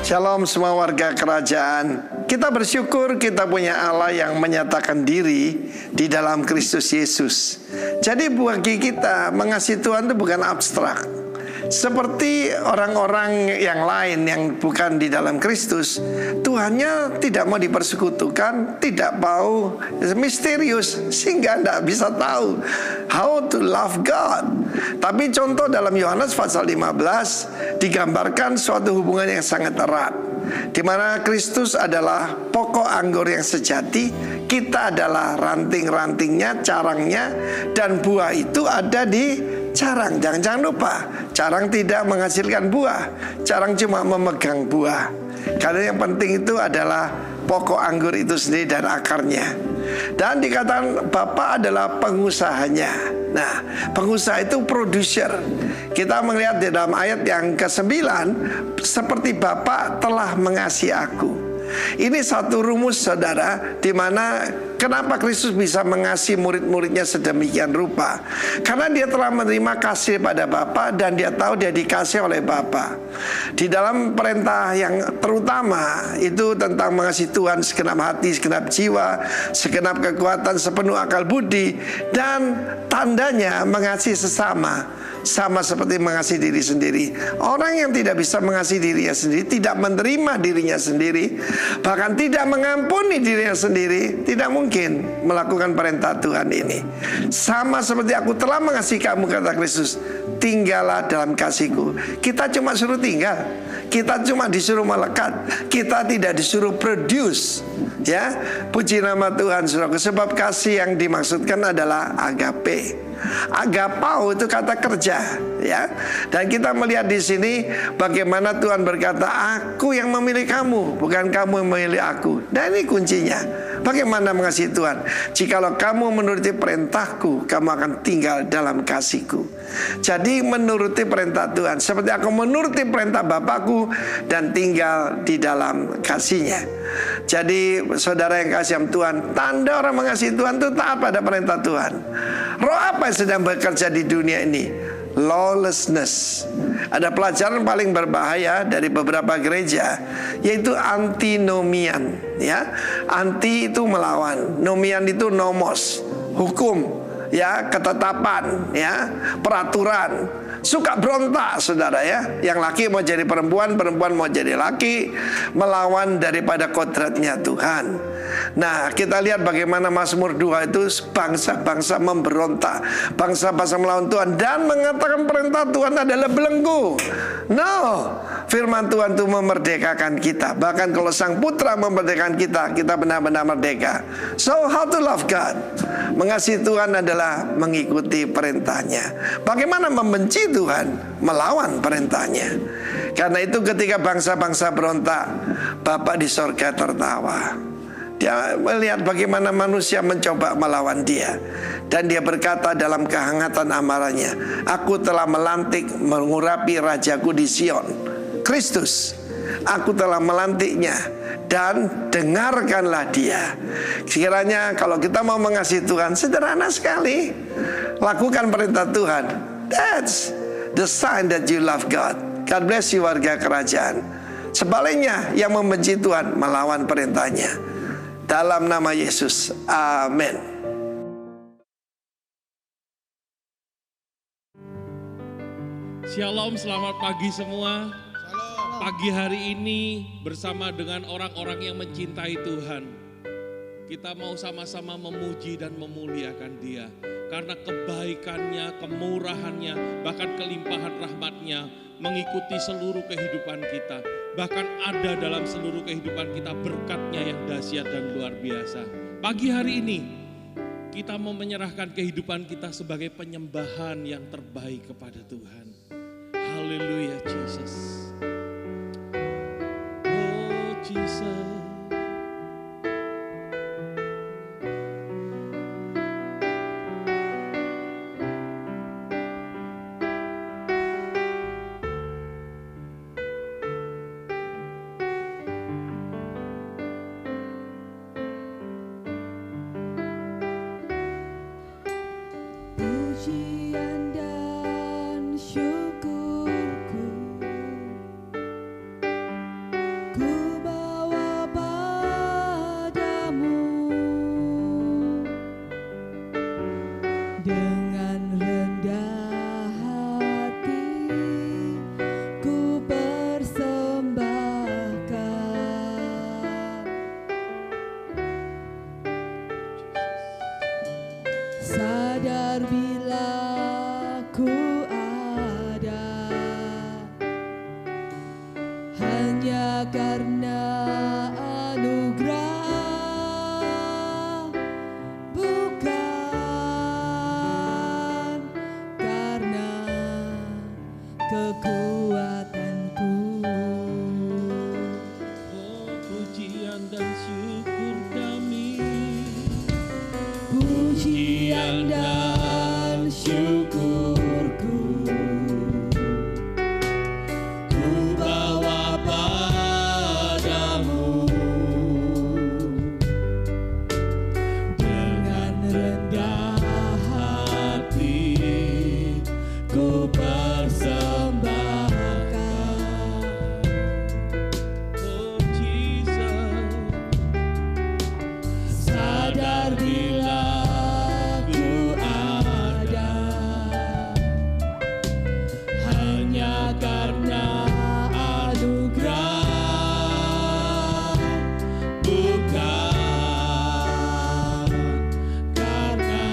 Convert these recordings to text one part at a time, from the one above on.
Shalom semua warga kerajaan. Kita bersyukur kita punya Allah yang menyatakan diri di dalam Kristus Yesus. Jadi bagi kita mengasihi Tuhan itu bukan abstrak. Seperti orang-orang yang lain yang bukan di dalam Kristus, Tuhannya tidak mau dipersekutukan, tidak mau misterius, sehingga tidak bisa tahu how to love God. Tapi contoh dalam Yohanes pasal 15 digambarkan suatu hubungan yang sangat erat, di mana Kristus adalah pokok anggur yang sejati, kita adalah ranting-rantingnya, carangnya, dan buah itu ada di carang. Jangan lupa, carang tidak menghasilkan buah, carang cuma memegang buah. Karena yang penting itu adalah pokok anggur itu sendiri dan akarnya. Dan dikatakan Bapa adalah pengusahanya. Nah, pengusaha itu producer. Kita melihat di dalam ayat yang ke-9, seperti Bapa telah mengasihi aku. Ini satu rumus saudara, di mana kenapa Kristus bisa mengasihi murid-muridnya sedemikian rupa. Karena dia telah menerima kasih pada Bapa dan dia tahu dia dikasih oleh Bapa. Di dalam perintah yang terutama itu tentang mengasihi Tuhan segenap hati, segenap jiwa, segenap kekuatan, sepenuh akal budi, dan tandanya mengasihi sesama sama seperti mengasihi diri sendiri. Orang yang tidak bisa mengasihi dirinya sendiri, tidak menerima dirinya sendiri, bahkan tidak mengampuni dirinya sendiri, tidak mungkin melakukan perintah Tuhan ini. Sama seperti aku telah mengasihi kamu, kata Kristus, tinggallah dalam kasihku. Kita cuma suruh tinggal, kita cuma disuruh melekat, kita tidak disuruh produce. Ya, puji nama Tuhan, saudara. Sebab kasih yang dimaksudkan adalah agape. Agapao itu kata kerja, ya. Dan kita melihat di sini bagaimana Tuhan berkata, aku yang memilih kamu, bukan kamu yang memilih aku. Dan ini kuncinya. Bagaimana mengasihi Tuhan? Jikalau kamu menuruti perintahku, kamu akan tinggal dalam kasihku. Jadi menuruti perintah Tuhan seperti aku menuruti perintah Bapakku dan tinggal di dalam kasihnya. Jadi saudara yang kasih Tuhan, tanda orang mengasihi Tuhan itu taat pada perintah Tuhan. Roh apa yang sedang bekerja di dunia ini? Lawlessness. Ada pelajaran paling berbahaya dari beberapa gereja, yaitu antinomian. Ya, anti itu melawan, nomian itu nomos, hukum, ya, ketetapan, ya, peraturan. Suka berontak saudara, ya. Yang laki mau jadi perempuan, perempuan mau jadi laki, melawan daripada kodratnya Tuhan. Nah, kita lihat bagaimana Mazmur 2 itu bangsa-bangsa memberontak, bangsa-bangsa melawan Tuhan dan mengatakan perintah Tuhan adalah belenggu. No, firman Tuhan itu memerdekakan kita. Bahkan kalau Sang Putra memerdekakan kita, kita benar-benar merdeka. So how to love God? Mengasihi Tuhan adalah mengikuti perintahnya. Bagaimana membenci Tuhan? Melawan perintahnya. Karena itu ketika bangsa-bangsa berontak, Bapa di sorga tertawa. Dia melihat bagaimana manusia mencoba melawan dia. Dan dia berkata dalam kehangatan amarahnya, aku telah melantik mengurapi rajaku di Sion, Kristus. Aku telah melantiknya dan dengarkanlah dia. Sekiranya kalau kita mau mengasihi Tuhan, sederhana sekali. Lakukan perintah Tuhan. That's the sign that you love God. God bless you warga kerajaan. Sebaliknya yang membenci Tuhan melawan perintahnya. Dalam nama Yesus, amin. Shalom, selamat pagi semua. Pagi hari ini bersama dengan orang-orang yang mencintai Tuhan, kita mau sama-sama memuji dan memuliakan Dia. Karena kebaikannya, kemurahannya, bahkan kelimpahan rahmatnya mengikuti seluruh kehidupan kita. Bahkan ada dalam seluruh kehidupan kita berkatnya yang dahsyat dan luar biasa. Pagi hari ini kita mau menyerahkan kehidupan kita sebagai penyembahan yang terbaik kepada Tuhan. Haleluya Jesus. Oh Jesus. Pujian dan syukurku Sadar bila ku ada hanya karena anugerah, bukan karena kekuatanku. Oh, pujian dan syukur kami, Pujian dan syukurku ku bawa padamu. Dengan rendah hati ku persembahkan. oh Jesus. Sadar bila ku ada hanya karena anugerah, bukan karena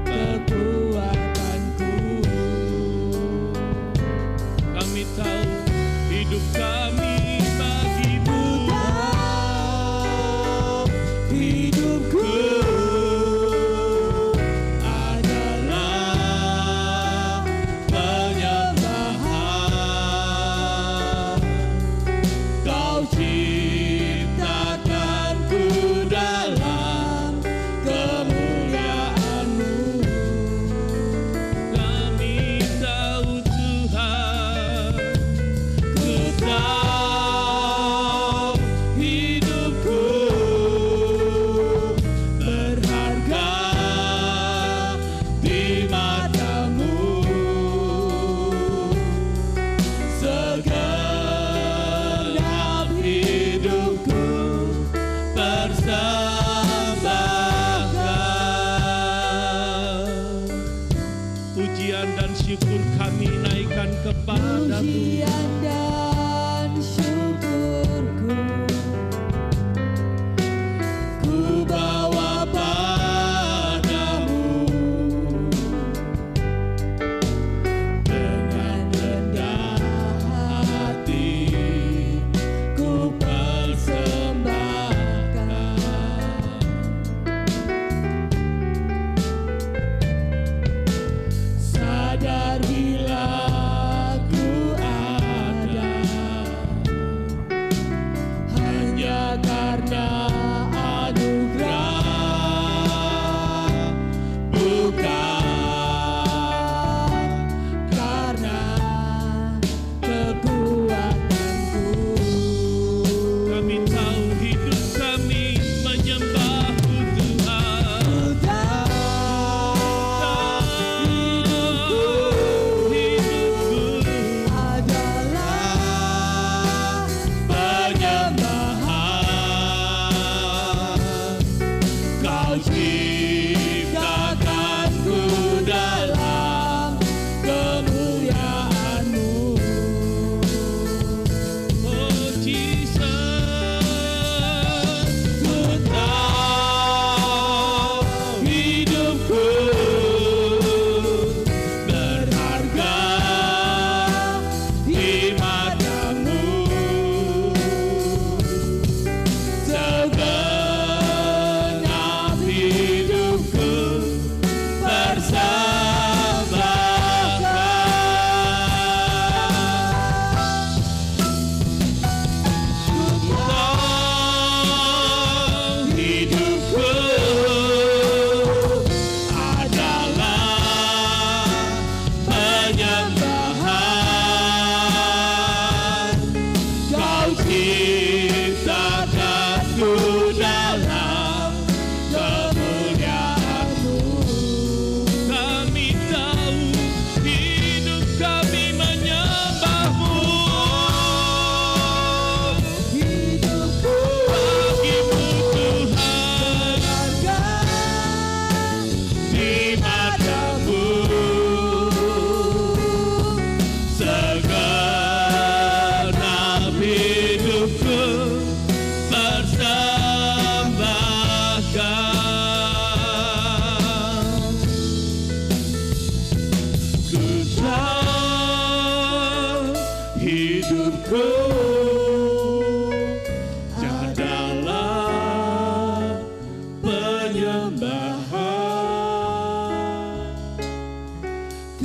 kekuatanku. Kami tahu hidup kami bagimu. Hidupku adalah penyembahan. Kau ciptakanku dalam kemuliaan-Mu. Kami tahu Tuhan, Ku tahu hidupku berharga di mata-Mu. Segenap hidupku persembahkan. pujian dan syukur kami naikkan kepadamu. Pujian dan syukurku ku bawa padamu. Dengan rendah hati ku persembahkan. Sadar bila ku ada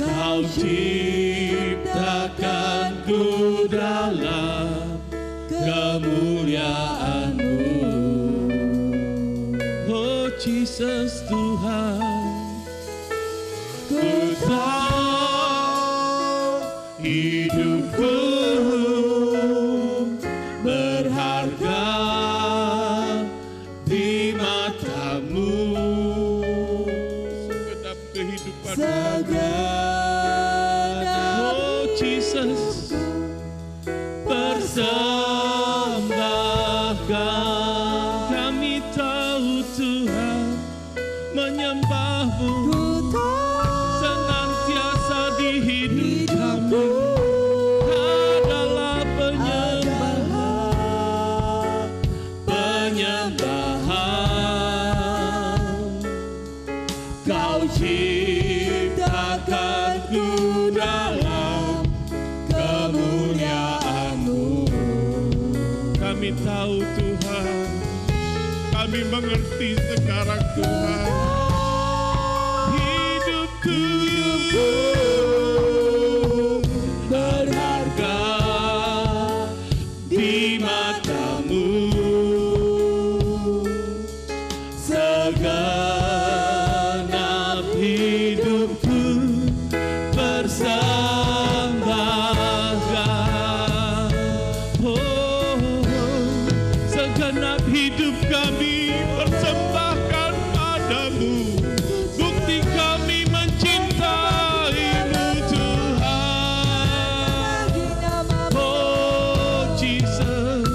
Kau ciptakanku dalam kemuliaan-Mu. Oh Jesus Tuhan, Ku tahu hidupku berharga di mata-Mu. segenap kehidupan Segenap Oh Jesus, persembahkan. kami tahu Tuhan menyembah-Mu Ku tahu senantiasa di hidup kami adalah penyembahan. penyembahan. Kau ciptakanku dalam kemuliaan-Mu. Kami tahu Tuhan, kami mengerti sekarang Tuhan. Hidupku Berharga di mata-Mu. Segenap hidupku persembahkan. Oh, segenap hidup kami persembahkan padamu. Bukti kami mencintaimu Tuhan. Oh Jesus,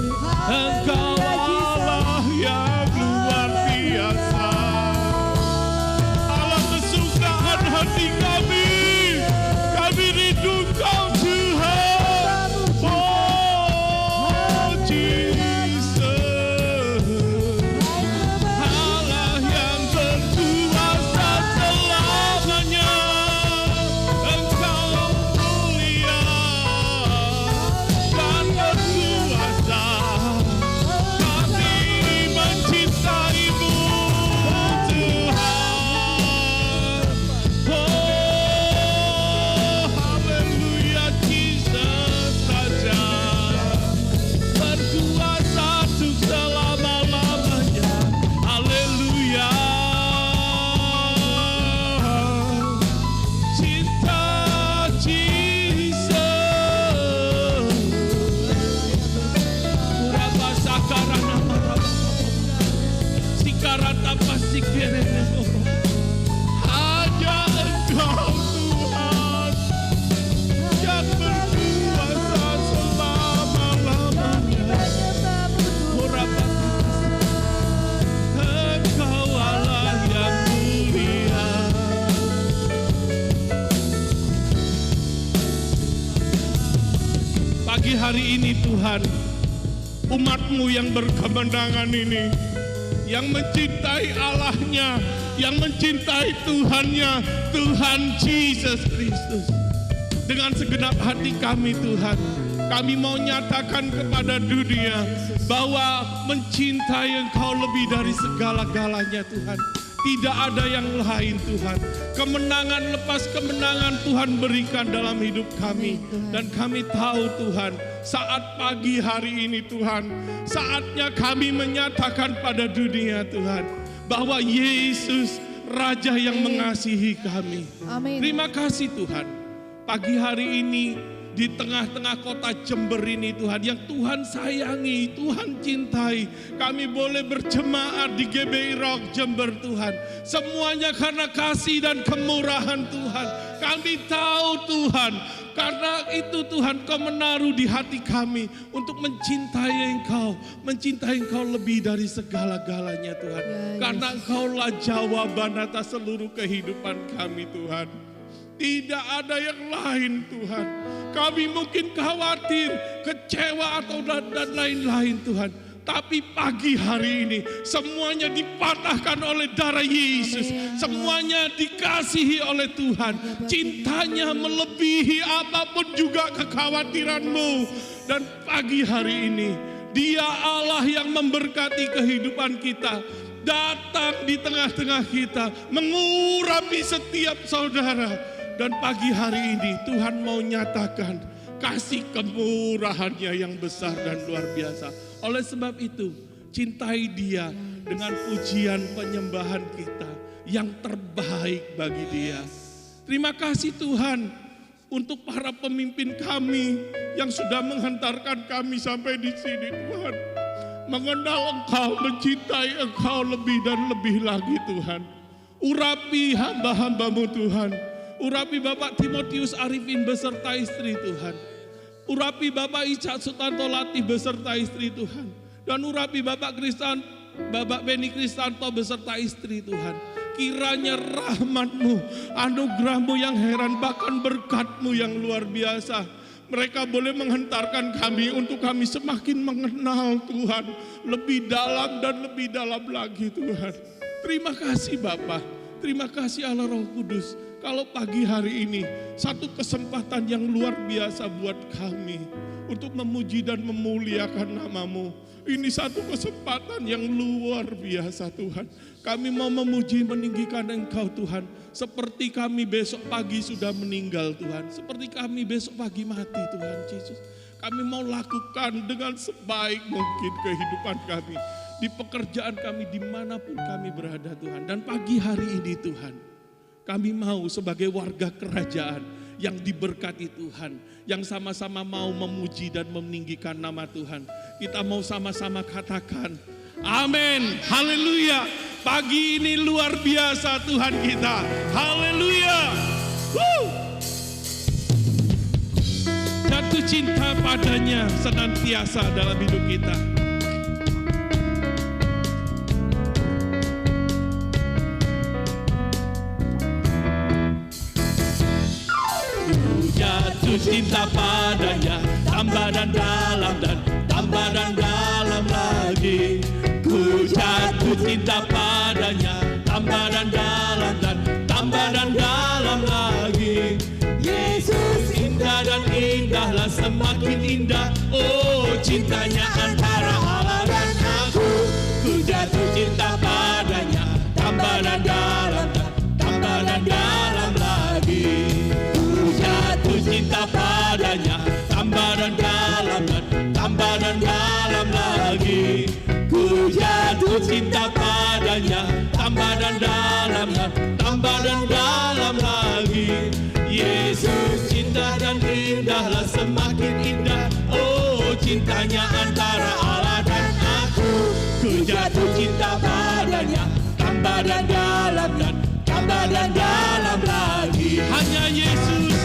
Engkau Allah yang luar biasa. Allah kesukaan hati kami rindu Kau Tuhan. Oh Jesus, Allah yang berkuasa selamanya. Engkau mulia dan berkuasa. Kami mencintaimu Tuhan. Oh haleluya, Jesus Raja berkuasa untuk selama-lamanya. Haleluya. Cinta Jesus. Uraba sakarana maraba. Sikarata pasikerene. Hanya Engkau Tuhan yang berkuasa selama-lamanya. Uraba. Engkau Allah yang mulia. Pagi hari ini Tuhan, umat-Mu yang berkemenangan ini, yang mencintai Allahnya, yang mencintai Tuhannya, Tuhan Yesus Kristus. Dengan segenap hati kami Tuhan, kami mau nyatakan kepada dunia bahwa mencintai Engkau lebih dari segala-galanya Tuhan. Tidak ada yang lain Tuhan. Kemenangan lepas kemenangan Tuhan berikan dalam hidup kami. Dan kami tahu Tuhan, saat pagi hari ini Tuhan, saatnya kami menyatakan pada dunia Tuhan, bahwa Yesus Raja yang mengasihi kami. Amin. Terima kasih Tuhan. Pagi hari ini di tengah-tengah kota Jember ini Tuhan, yang Tuhan sayangi, Tuhan cintai. Kami boleh berjemaat di GBI Rock Jember Tuhan. Semuanya karena kasih dan kemurahan Tuhan. Kami tahu Tuhan, karena itu Tuhan Kau menaruh di hati kami untuk mencintai Engkau lebih dari segala-galanya Tuhan. Karena Engkaulah jawaban atas seluruh kehidupan kami Tuhan. Tidak ada yang lain Tuhan. Kami mungkin khawatir, kecewa atau dan lain-lain Tuhan. Tapi pagi hari ini semuanya dipatahkan oleh darah Yesus. Semuanya dikasihi oleh Tuhan. Cintanya melebihi apapun juga kekhawatiranmu. Dan pagi hari ini Dia Allah yang memberkati kehidupan kita. datang di tengah-tengah kita, mengurapi setiap saudara. Dan pagi hari ini Tuhan mau nyatakan kasih kemurahannya yang besar dan luar biasa. Oleh sebab itu, cintai Dia dengan pujian penyembahan kita yang terbaik bagi Dia. Terima kasih Tuhan untuk para pemimpin kami yang sudah menghantarkan kami sampai di sini Tuhan. Mengenal Engkau, mencintai Engkau lebih dan lebih lagi Tuhan. Urapi hamba-hamba-Mu Tuhan. Urapi Bapak Timotius Arifin beserta istri Tuhan. Urapi Bapak Ica Sutanto Latih beserta istri Tuhan. Dan urapi Bapak Beni Kristanto beserta istri Tuhan. Kiranya rahmat-Mu, anugerah-Mu yang heran, bahkan berkat-Mu yang luar biasa. Mereka boleh menghantarkan kami untuk kami semakin mengenal Tuhan. Lebih dalam dan lebih dalam lagi Tuhan. Terima kasih Bapak. Terima kasih Allah Roh Kudus. Kalau pagi hari ini satu kesempatan yang luar biasa buat kami untuk memuji dan memuliakan nama-Mu. Ini satu kesempatan yang luar biasa Tuhan. Kami mau memuji meninggikan Engkau Tuhan. Seperti kami besok pagi sudah meninggal Tuhan. Seperti kami besok pagi mati Tuhan Yesus. Kami mau lakukan dengan sebaik mungkin kehidupan kami. Di pekerjaan kami dimanapun kami berada Tuhan. Dan pagi hari ini Tuhan, kami mau sebagai warga kerajaan yang diberkati Tuhan, yang sama-sama mau memuji dan meninggikan nama Tuhan. Kita mau sama-sama katakan, amin, haleluya. Pagi ini luar biasa Tuhan kita, haleluya. Jatuh cinta padanya senantiasa dalam hidup kita. Jatuh cinta padanya, tambah dan dalam dan tambah dan dalam lagi. Ku jatuh cinta padanya, tambah dan dalam dan tambah dan dalam lagi. Yesus indah dan indahlah semakin indah. Oh cintanya antara Allah dan aku. Ku jatuh cinta padanya, tambah dan dalam dan tambah dan dalam lagi. Cinta padanya, tambah dan dalam dan tambah dan dalam lagi. Ku jatuh cinta padanya, tambah dan dalam dan tambah dan dalam lagi. Yesus cinta dan indahlah semakin indah. Oh cintanya antara Allah dan aku. Ku jatuh cinta padanya, tambah dan dalam dan tambah dan dalam lagi. Hanya Yesus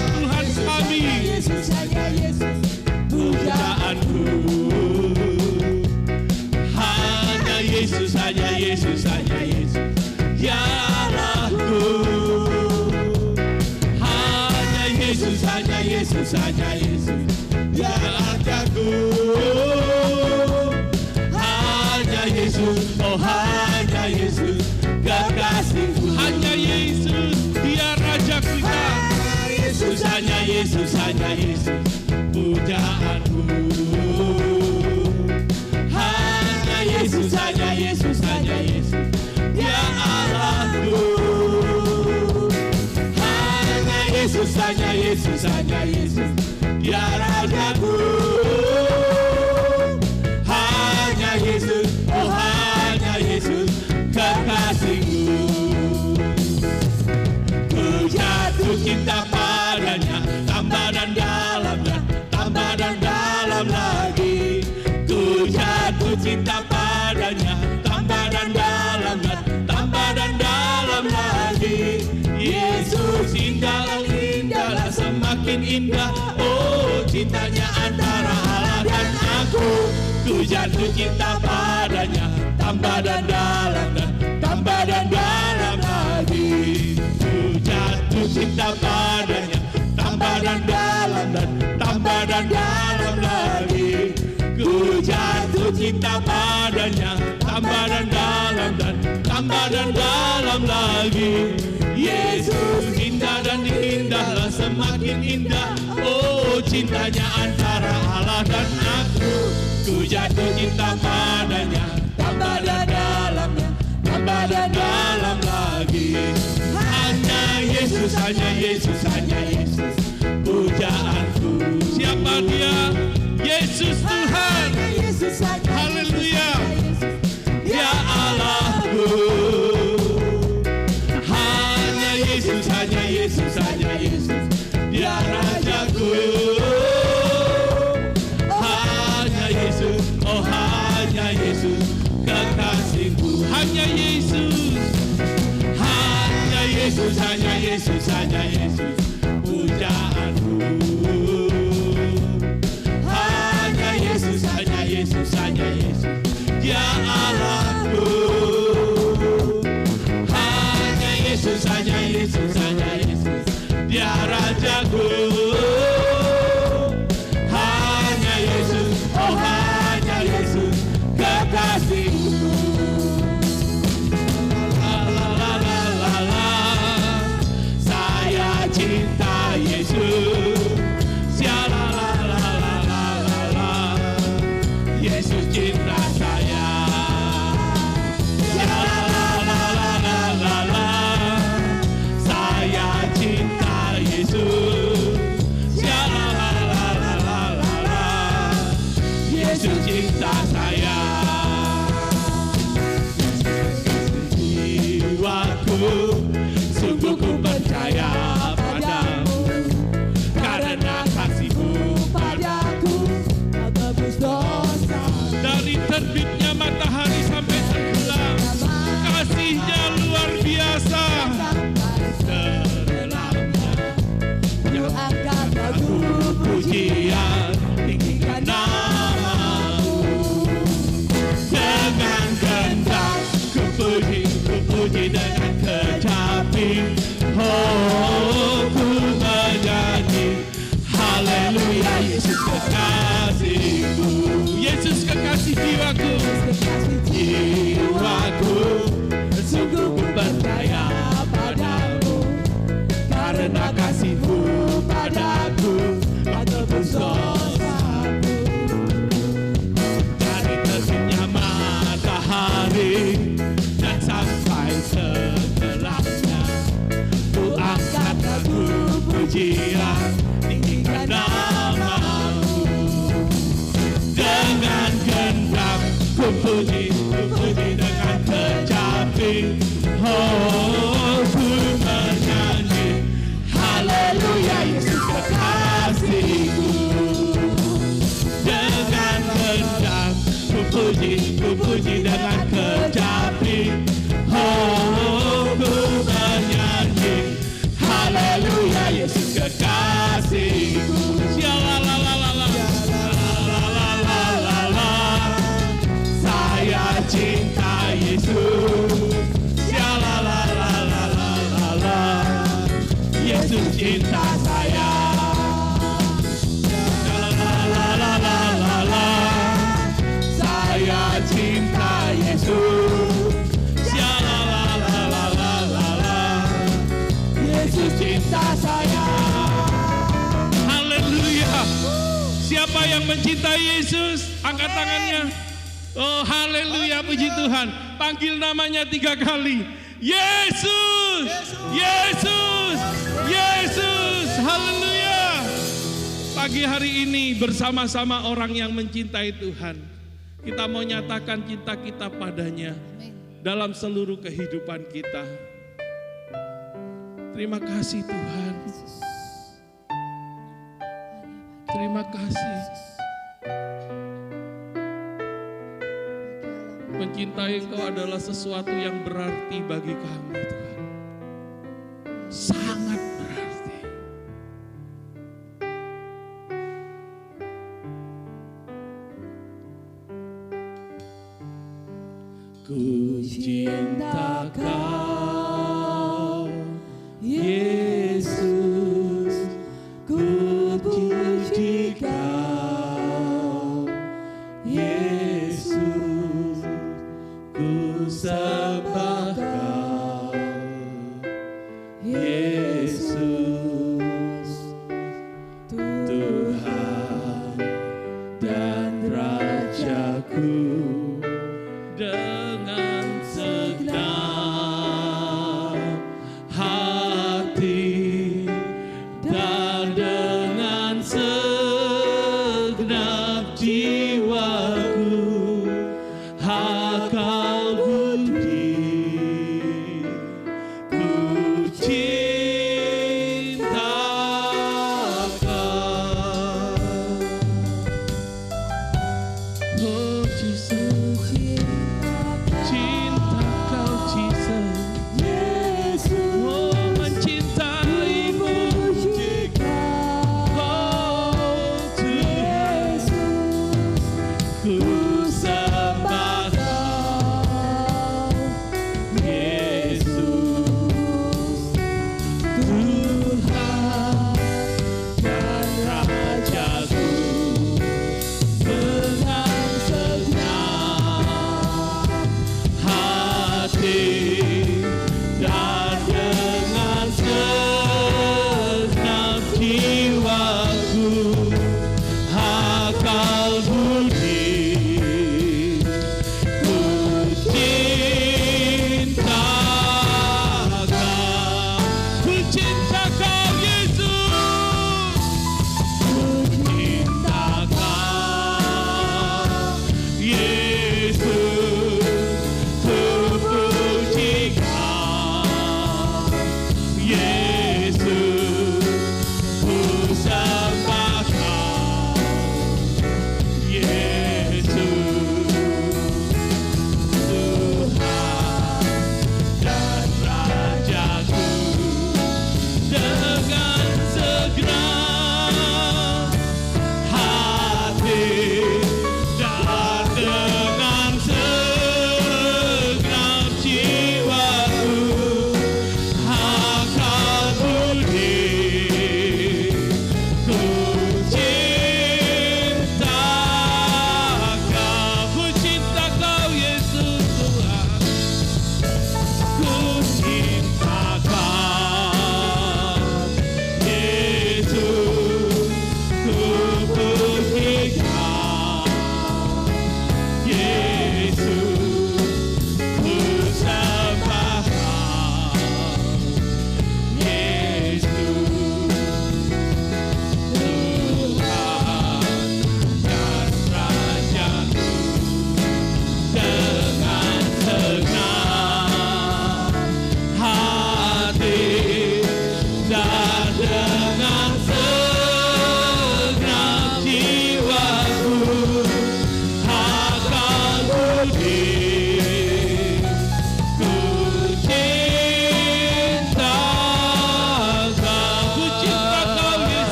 kami, Yesus hanya Yesus pujaanku. Hanya Yesus, hanya Yesus, hanya Yesus ya Allahku. Hanya Yesus, hanya Yesus, hanya Yesus ya Rajaku. Hanya Yesus, oh hanya Yesus kekasihku. hanya Yesus, Dia Raja kita. Yesus, hanya Yesus, hanya Yesus pujaanku. Hanya Yesus, hanya Yesus, hanya Yesus ya Allahku. Hanya Yesus, hanya Yesus, hanya Yesus ya Rajaku. Hanya Yesus, oh hanya Yesus kekasihku. Ku jatuh cinta padanya, tambah dan dalam dan tambah dan dalam lagi. Ku jatuh cinta padanya, tambah dan dalam dan tambah dan dalam lagi. Yesus indah, indahlah semakin indah. Oh cintanya antara Allah dan aku. Ku jatuh cinta padanya, tambah dan dalam dan tambah dan dalam lagi. Ku jatuh cinta padanya, tambah dan dalam dan tambah dan dalam lagi. Ku jatuh cinta padanya, tambah dan dalam dan tambah dan dalam lagi. Yesus indah dan indahlah semakin indah. Oh cintanya antara Allah dan aku. Ku jatuh cinta padanya, tambah dan dalam dan dan dalam lagi. Hanya Yesus, hanya Yesus, hanya Yesus, pujaanku. Siapa dia? Yesus Tuhan. Haleluya. Dia Allahku. Hanya Yesus, hanya Yesus, hanya Yesus, dia Rajaku. Hanya Yesus, oh hanya Yesus, kekasihku. Hanya Yesus. Hanya Yesus, hanya Yesus, hanya Yesus, pujaanku. Hanya Yesus, hanya Yesus, hanya Yesus, dia Allahku. Hanya Yesus, hanya Yesus, hanya Yesus, dia Rajaku. Hanya Yesus, oh hanya Yesus, kekasihku. La la la la la la, saya cinta Yesus. Sia la la la la la la la, Yesus cinta saya. Sia la la la la la la la, saya cinta Yesus. Sia la la la la la la la, Yesus cinta saya. Jiwaku sungguh ku percaya padamu, karena kasihmu padaku tak tebus dosa. Dari terbitnya matahari sampai tenggelam, kasihnya luar biasa. Terdalamnya ku angkat lagu pujian, tinggikan namamu. Dengan kehendak ku puji dengan kecapi. Oh, ku menyanyi haleluya, Yesus kekasihku. Yesus kekasih jiwaku. Jiwaku sungguh ku percaya padamu, karena kasihmu padaku tak tebus dosaku. Dari terbitnya matahari dan sampai tenggelamnya, ku angkat lagu pujian, tinggikan namamu. Dengan genggam ku puji dengan kecapi. Oh, ku menyanyi haleluya, Yesus kekasihku. Dengan genggam ku puji dengan kecapi. Oh, ku menyanyi haleluya, Yesus kekasihku. Sia la la la la la, la la la la la, saya cinta Yesus. Sia la la la la la la la, Yesus cinta saya. La la la la la la la, saya cinta Yesus. Sia la la la la la la la, Yesus cinta saya. Haleluya. Siapa yang mencintai Yesus? Angkat tangannya. Oh haleluya, puji Tuhan. Panggil namanya 3 kali. Yesus, Yesus, Yesus. Haleluya. Pagi hari ini bersama-sama orang yang mencintai Tuhan, kita mau nyatakan cinta kita padanya dalam seluruh kehidupan kita. Terima kasih Tuhan. Terima kasih. Mencintai Engkau adalah sesuatu yang berarti bagi kami Tuhan. Sangat berarti. Ku cinta Kau, Yesus, ku puji Kau, Yesus, ku sembah Kau.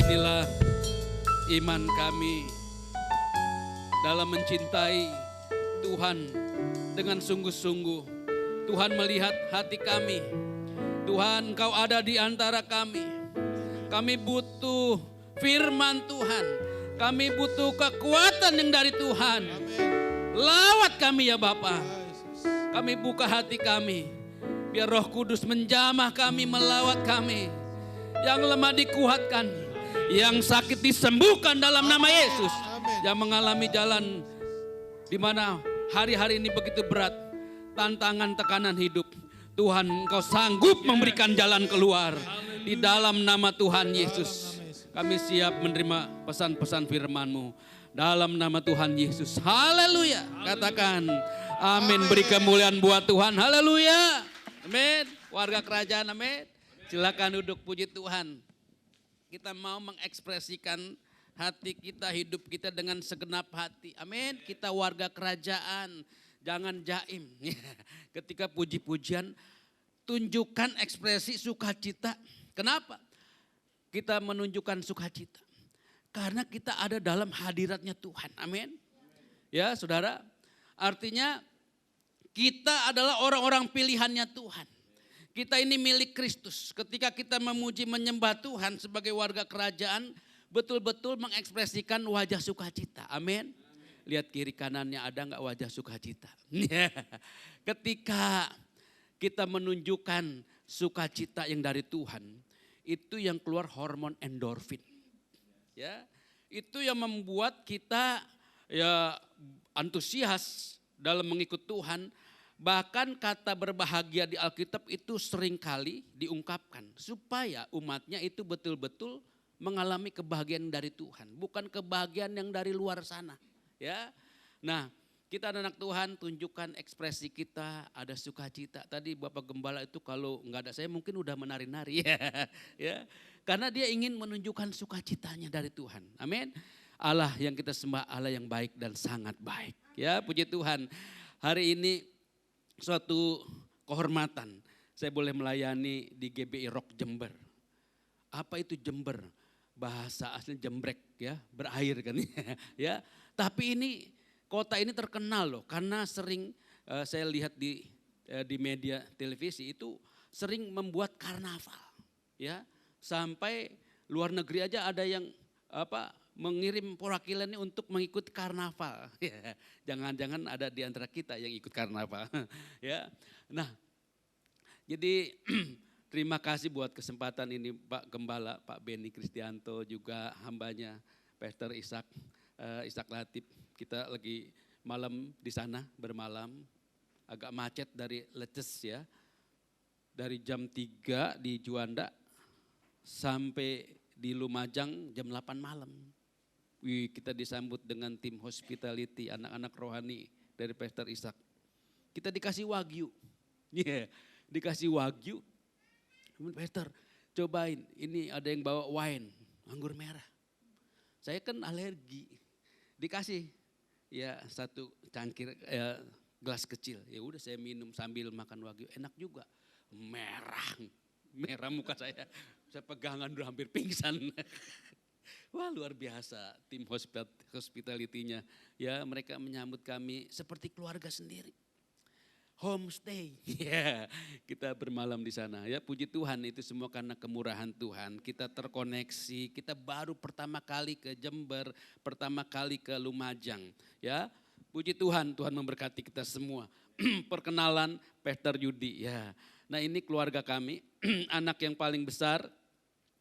inilah iman kami dalam mencintai Tuhan dengan sungguh-sungguh. Tuhan melihat hati kami. Tuhan, Engkau ada di antara kami. Kami butuh firman Tuhan. Kami butuh kekuatan yang dari Tuhan. Lawat kami ya Bapa. Kami buka hati kami. Biar Roh Kudus menjamah kami, melawat kami. Yang lemah dikuatkan. Yang sakit disembuhkan dalam nama Yesus. Yang mengalami jalan di mana hari-hari ini begitu berat. Tantangan, tekanan hidup. Tuhan, Engkau sanggup memberikan jalan keluar. Di dalam nama Tuhan Yesus. Kami siap menerima pesan-pesan firman-Mu. Dalam nama Tuhan Yesus. Haleluya. Katakan amin. Beri kemuliaan buat Tuhan. Haleluya. Amin. Warga kerajaan, amin. Silakan duduk, puji Tuhan. Kita mau mengekspresikan hati kita, hidup kita dengan segenap hati. Amin. Kita warga kerajaan. Jangan jaim. Ketika puji-pujian, tunjukkan ekspresi sukacita. Kenapa? Kita menunjukkan sukacita. Karena kita ada dalam hadiratnya Tuhan. Amin. Ya saudara. Artinya kita adalah orang-orang pilihannya Tuhan. Kita ini milik Kristus. Ketika kita memuji menyembah Tuhan sebagai warga kerajaan. Betul-betul mengekspresikan wajah sukacita. Amin. Lihat kiri kanannya ada enggak wajah sukacita. Ketika kita menunjukkan sukacita yang dari Tuhan. Itu yang keluar hormon endorfin. Ya, itu yang membuat kita ya antusias dalam mengikut Tuhan. Bahkan kata berbahagia di Alkitab itu seringkali diungkapkan supaya umatnya itu betul-betul mengalami kebahagiaan dari Tuhan, bukan kebahagiaan yang dari luar sana. Ya, nah kita anak Tuhan tunjukkan ekspresi kita ada sukacita. Tadi Bapak Gembala itu kalau nggak ada saya mungkin udah menari-nari ya. Karena dia ingin menunjukkan sukacitanya dari Tuhan. Amin. Allah yang kita sembah Allah yang baik dan sangat baik. Ya, puji Tuhan. Hari ini suatu kehormatan saya boleh melayani di GBI Rock Jember. Apa itu Jember? Bahasa asli jembrek ya, berair kan ya. Tapi ini kota ini terkenal loh karena sering saya lihat di media televisi itu sering membuat karnaval ya. Sampai luar negeri aja ada yang mengirim perwakilannya untuk mengikuti karnaval. Jangan-jangan ada di antara kita yang ikut karnaval. Ya, nah, jadi terima kasih buat kesempatan ini Pak Gembala, Pak Beni Kristianto juga hambanya Pastor Ishak Latif. Kita lagi malam di sana bermalam, agak macet dari Leces ya, dari jam 3 di Juanda sampai di Lumajang jam 8 malam. Wih, kita disambut dengan tim hospitality, anak-anak rohani dari Pastor Ishak. Kita dikasih wagyu, dikasih wagyu. Pastor, cobain, ini ada yang bawa wine, anggur merah. Saya kan alergi, dikasih ya satu cangkir gelas kecil. Ya udah saya minum sambil makan wagyu, enak juga. Merah muka saya pegangan udah hampir pingsan. Wah luar biasa tim hospitality-nya. Ya mereka menyambut kami seperti keluarga sendiri. Homestay, ya kita bermalam di sana ya puji Tuhan itu semua karena kemurahan Tuhan. Kita terkoneksi, kita baru pertama kali ke Jember, pertama kali ke Lumajang ya. Puji Tuhan, Tuhan memberkati kita semua. Perkenalan Pastor Yudi ya. Nah ini keluarga kami, anak yang paling besar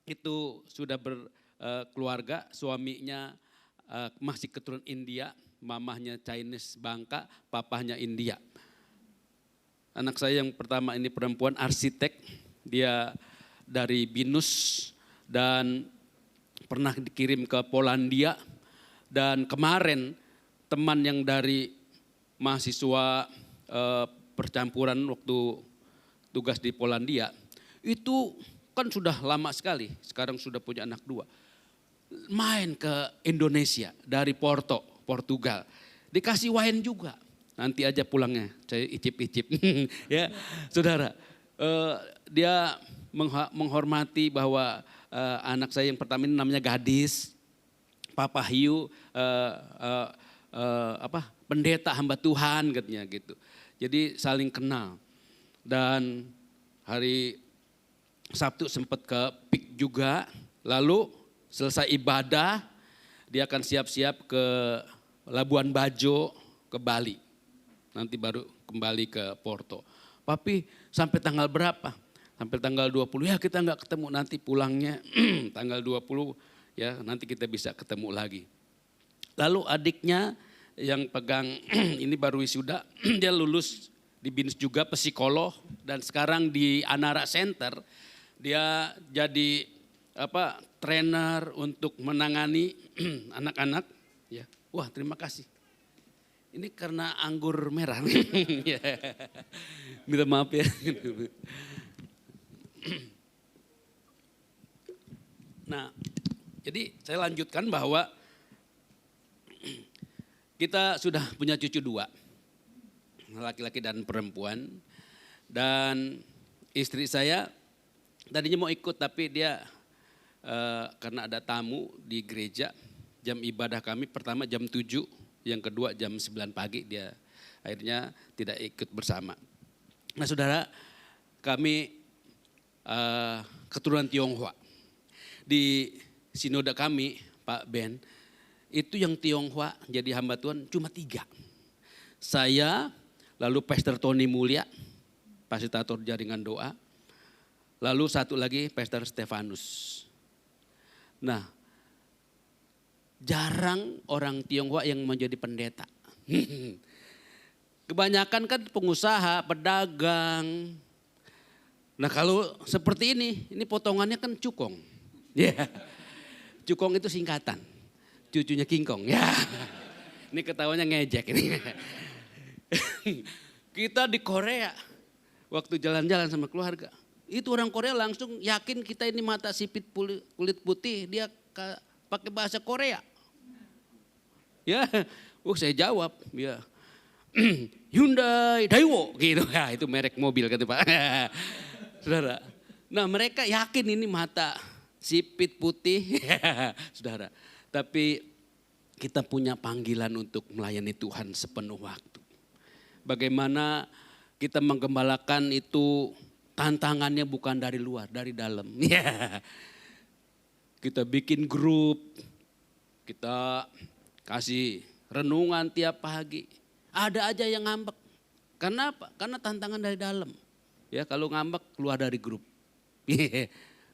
itu sudah berkeluarga, suaminya masih keturunan India, mamahnya Chinese Bangka, papahnya India. Anak saya yang pertama ini perempuan arsitek, dia dari Binus dan pernah dikirim ke Polandia. Dan kemarin teman yang dari mahasiswa percampuran waktu tugas di Polandia, itu kan sudah lama sekali, sekarang sudah punya anak 2. Main ke Indonesia dari Portugal, dikasih wine juga. Nanti aja pulangnya, saya icip-icip. Ya, saudara, dia menghormati bahwa anak saya yang pertama ini namanya Gadis, Papa Hiu pendeta hamba Tuhan katanya gitu. Jadi saling kenal. Dan hari Sabtu sempat ke PIK juga, lalu selesai ibadah dia akan siap-siap ke Labuan Bajo, ke Bali. Nanti baru kembali ke Porto. Papi sampai tanggal berapa? Sampai tanggal 20, ya kita nggak ketemu, nanti pulangnya tanggal 20 ya nanti kita bisa ketemu lagi. Lalu adiknya yang pegang ini baru wisuda, dia lulus di BINS juga psikolog dan sekarang di Anara Center dia jadi trainer untuk menangani anak-anak. Ya, wah terima kasih. Ini karena anggur merah. Minta maaf ya. Nah, jadi saya lanjutkan bahwa kita sudah punya cucu 2, laki-laki dan perempuan. Dan istri saya tadinya mau ikut tapi dia karena ada tamu di gereja, jam ibadah kami pertama jam 7, yang kedua jam 9 pagi, dia akhirnya tidak ikut bersama. Nah saudara, kami keturunan Tionghoa. Di sinode kami, Pak Ben, itu yang Tionghoa jadi hamba Tuhan cuma 3. Saya, lalu Pastor Tony Mulya, fasilitator jaringan doa. Lalu satu lagi Pastor Stefanus. Nah, jarang orang Tionghoa yang menjadi pendeta. Kebanyakan kan pengusaha, pedagang. Nah kalau seperti ini potongannya kan cukong. Ya, cukong itu singkatan, cucunya kingkong. Ya, ini ketawanya ngejek ini. Kita di Korea, waktu jalan-jalan sama keluarga, itu orang Korea langsung yakin kita ini mata sipit kulit putih, dia pakai bahasa Korea. Ya, saya jawab, ya. Hyundai Daewoo gitu, ya, itu merek mobil kata Pak. Saudara, nah mereka yakin ini mata sipit putih, saudara. Tapi kita punya panggilan untuk melayani Tuhan sepenuh waktu. Bagaimana kita menggembalakan itu tantangannya bukan dari luar, dari dalam. Kita bikin grup, kita kasih renungan tiap pagi. Ada aja yang ngambek. Karena apa? Karena tantangan dari dalam. Ya kalau ngambek keluar dari grup.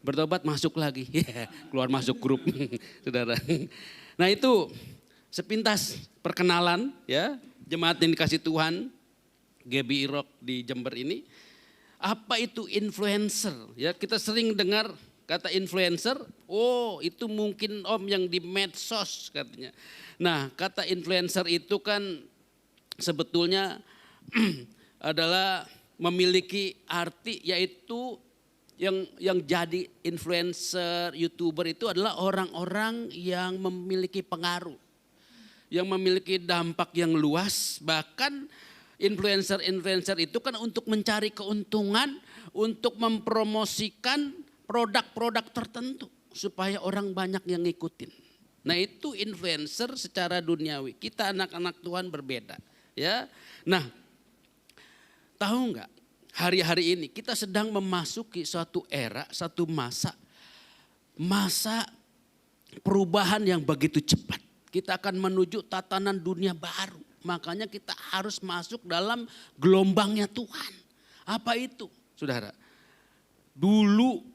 Bertobat masuk lagi. Keluar masuk grup. Saudara. Nah itu sepintas perkenalan ya. Jemaat yang dikasih Tuhan. GB Rock di Jember ini. Apa itu influencer? Ya kita sering dengar kata influencer. Oh itu mungkin om yang di medsos katanya. Nah kata influencer itu kan sebetulnya adalah memiliki arti yaitu yang jadi influencer, YouTuber itu adalah orang-orang yang memiliki pengaruh. Yang memiliki dampak yang luas, bahkan influencer itu kan untuk mencari keuntungan, untuk mempromosikan produk-produk tertentu supaya orang banyak yang ngikutin. Nah itu influencer secara duniawi, kita anak-anak Tuhan berbeda. Ya, nah tahu nggak hari-hari ini kita sedang memasuki suatu era, satu masa perubahan yang begitu cepat. Kita akan menuju tatanan dunia baru. Makanya kita harus masuk dalam gelombangnya Tuhan. Apa itu? Saudara, dulu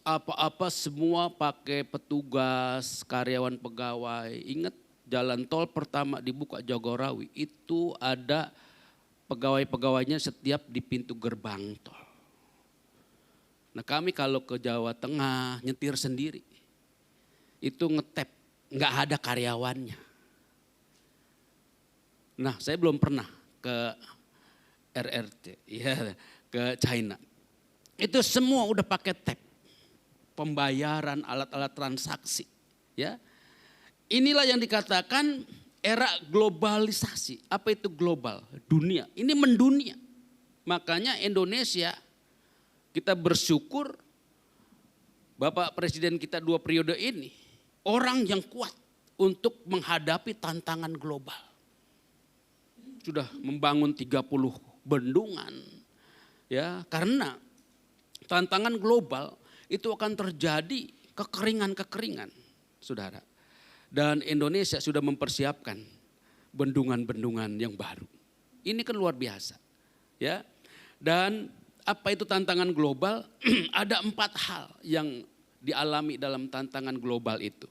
apa-apa semua pakai petugas, karyawan pegawai. Ingat jalan tol pertama dibuka Jagorawi itu ada pegawai-pegawainya setiap di pintu gerbang tol. Nah kami kalau ke Jawa Tengah nyetir sendiri. Itu ngetep, nggak ada karyawannya. Nah saya belum pernah ke RRT, ya, ke China. Itu semua udah pakai tap. Pembayaran, alat-alat transaksi. Ya. Inilah yang dikatakan era globalisasi. Apa itu global? Dunia. Ini mendunia. Makanya Indonesia kita bersyukur Bapak Presiden kita 2 periode ini orang yang kuat untuk menghadapi tantangan global. Sudah membangun 30 bendungan. Ya, karena tantangan global itu akan terjadi kekeringan-kekeringan, Saudara. Dan Indonesia sudah mempersiapkan bendungan-bendungan yang baru. Ini kan luar biasa. Ya. Dan apa itu tantangan global? Ada 4 hal yang dialami dalam tantangan global itu.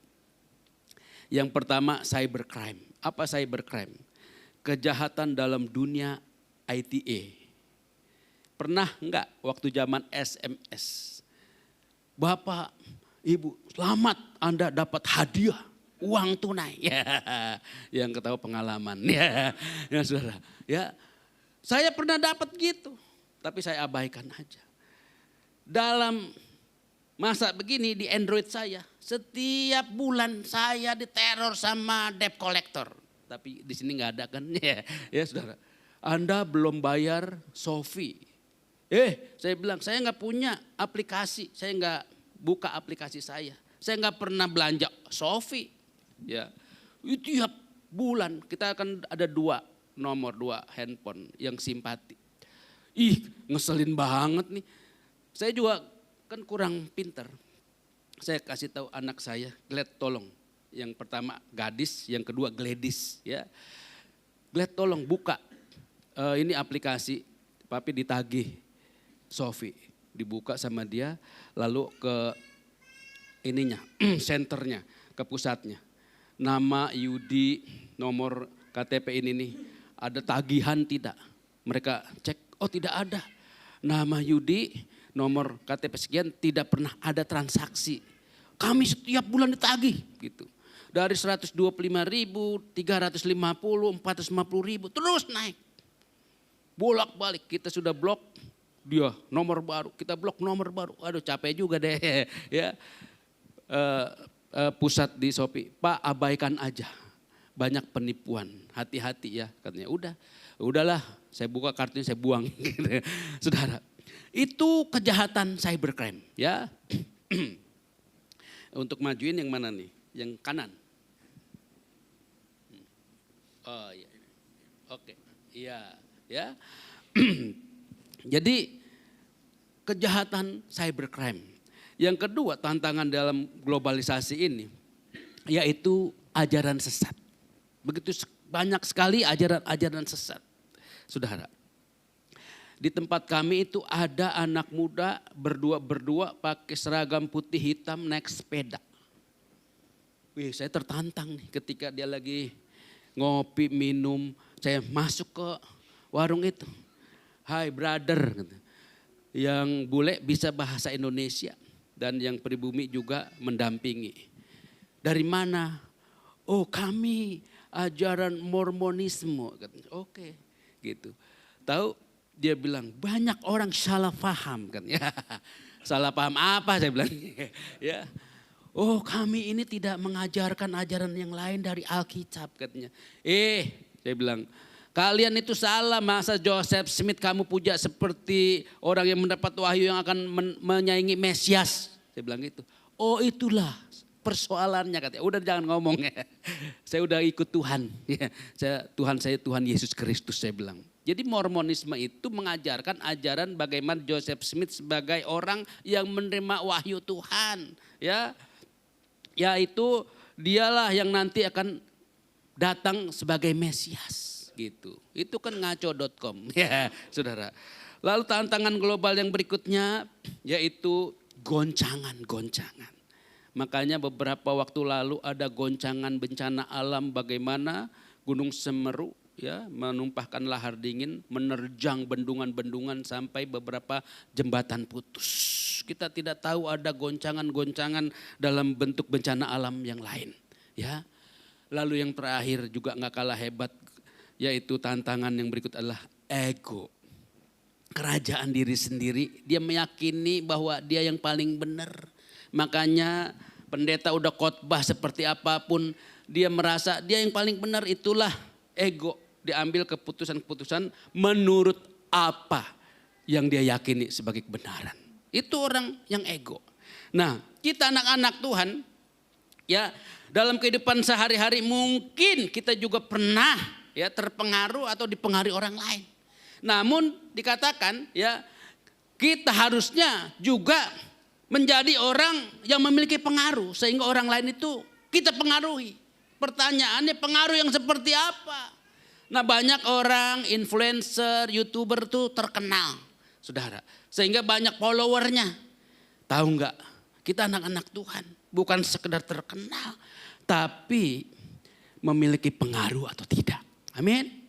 Yang pertama cybercrime. Apa cybercrime? Kejahatan dalam dunia ITA. Pernah enggak waktu zaman SMS? Bapak, Ibu, selamat Anda dapat hadiah uang tunai. Ya, yang ketahui pengalaman. Ya, Saudara. Ya, saya pernah dapat gitu. Tapi saya abaikan aja. Dalam masa begini di Android saya, setiap bulan saya diteror sama debt collector. Tapi di sini nggak ada kan? Ya, Saudara. Anda belum bayar Sofi. Saya bilang saya nggak punya aplikasi, saya nggak buka aplikasi saya nggak pernah belanja Sofi. Ya, itu tiap bulan kita akan ada 2 nomor 2 handphone yang simpati. Ngeselin banget nih. Saya juga kan kurang pinter. Saya kasih tahu anak saya, Glad tolong. Yang pertama gadis, yang kedua Gladys. Ya, Glad tolong buka ini aplikasi, papi ditagih Sofi. Dibuka sama dia, lalu ke ininya, senternya, ke pusatnya. Nama Yudi, nomor KTP ini nih, ada tagihan tidak? Mereka cek, oh tidak ada. Nama Yudi, nomor KTP sekian, tidak pernah ada transaksi. Kami setiap bulan ditagih gitu. Dari 125.000, 350, 450.000 terus naik. Bolak-balik kita sudah blok, dia nomor baru, kita blok nomor baru. Aduh capek juga deh ya. Pusat di Shopee, Pak abaikan aja. Banyak penipuan, hati-hati ya katanya. Udahlah saya buka kartunya saya buang. Saudara, itu kejahatan cybercrime ya. Untuk majuin yang mana nih? Yang kanan. Oh iya. Oke. Iya, ya. Jadi kejahatan cybercrime. Yang kedua tantangan dalam globalisasi ini yaitu ajaran sesat. Begitu banyak sekali ajaran-ajaran sesat. Saudara, di tempat kami itu ada anak muda berdua pakai seragam putih hitam naik sepeda. Saya tertantang nih ketika dia lagi ngopi minum. Saya masuk ke warung itu. Hai brother, yang bule bisa bahasa Indonesia dan yang pribumi juga mendampingi. Dari mana? Oh kami ajaran Mormonisme. Oke, gitu. Tahu dia bilang banyak orang salah paham kan ya. Salah paham apa saya bilang ya. Oh kami ini tidak mengajarkan ajaran yang lain dari Alkitab katanya. Saya bilang kalian itu salah, masa Joseph Smith kamu puja seperti orang yang mendapat wahyu yang akan menyaingi Mesias. Saya bilang gitu. Oh itulah persoalannya katanya. Udah jangan ngomong ya. Saya udah ikut Tuhan. Tuhan saya Tuhan Yesus Kristus saya bilang. Jadi Mormonisme itu mengajarkan ajaran bagaimana Joseph Smith sebagai orang yang menerima wahyu Tuhan. Ya, yaitu dialah yang nanti akan datang sebagai Mesias gitu. Itu kan ngaco.com ya saudara. Lalu tantangan global yang berikutnya yaitu goncangan-goncangan. Makanya beberapa waktu lalu ada goncangan bencana alam bagaimana Gunung Semeru ya menumpahkan lahar dingin, menerjang bendungan-bendungan sampai beberapa jembatan putus. Kita tidak tahu ada goncangan-goncangan dalam bentuk bencana alam yang lain ya. Lalu yang terakhir juga gak kalah hebat yaitu tantangan yang berikut adalah ego. Kerajaan diri sendiri, dia meyakini bahwa dia yang paling benar. Makanya pendeta udah khotbah seperti apapun, dia merasa dia yang paling benar, itulah ego. Diambil keputusan-keputusan menurut apa yang dia yakini sebagai kebenaran. Itu orang yang ego. Nah, kita anak-anak Tuhan, ya dalam kehidupan sehari-hari mungkin kita juga pernah ya terpengaruh atau dipengaruhi orang lain. Namun dikatakan ya kita harusnya juga menjadi orang yang memiliki pengaruh sehingga orang lain itu kita pengaruhi. Pertanyaannya pengaruh yang seperti apa? Nah, banyak orang influencer, YouTuber tuh terkenal, saudara. Sehingga banyak followernya. Tahu nggak? Kita anak-anak Tuhan bukan sekedar terkenal, tapi memiliki pengaruh atau tidak. Amin.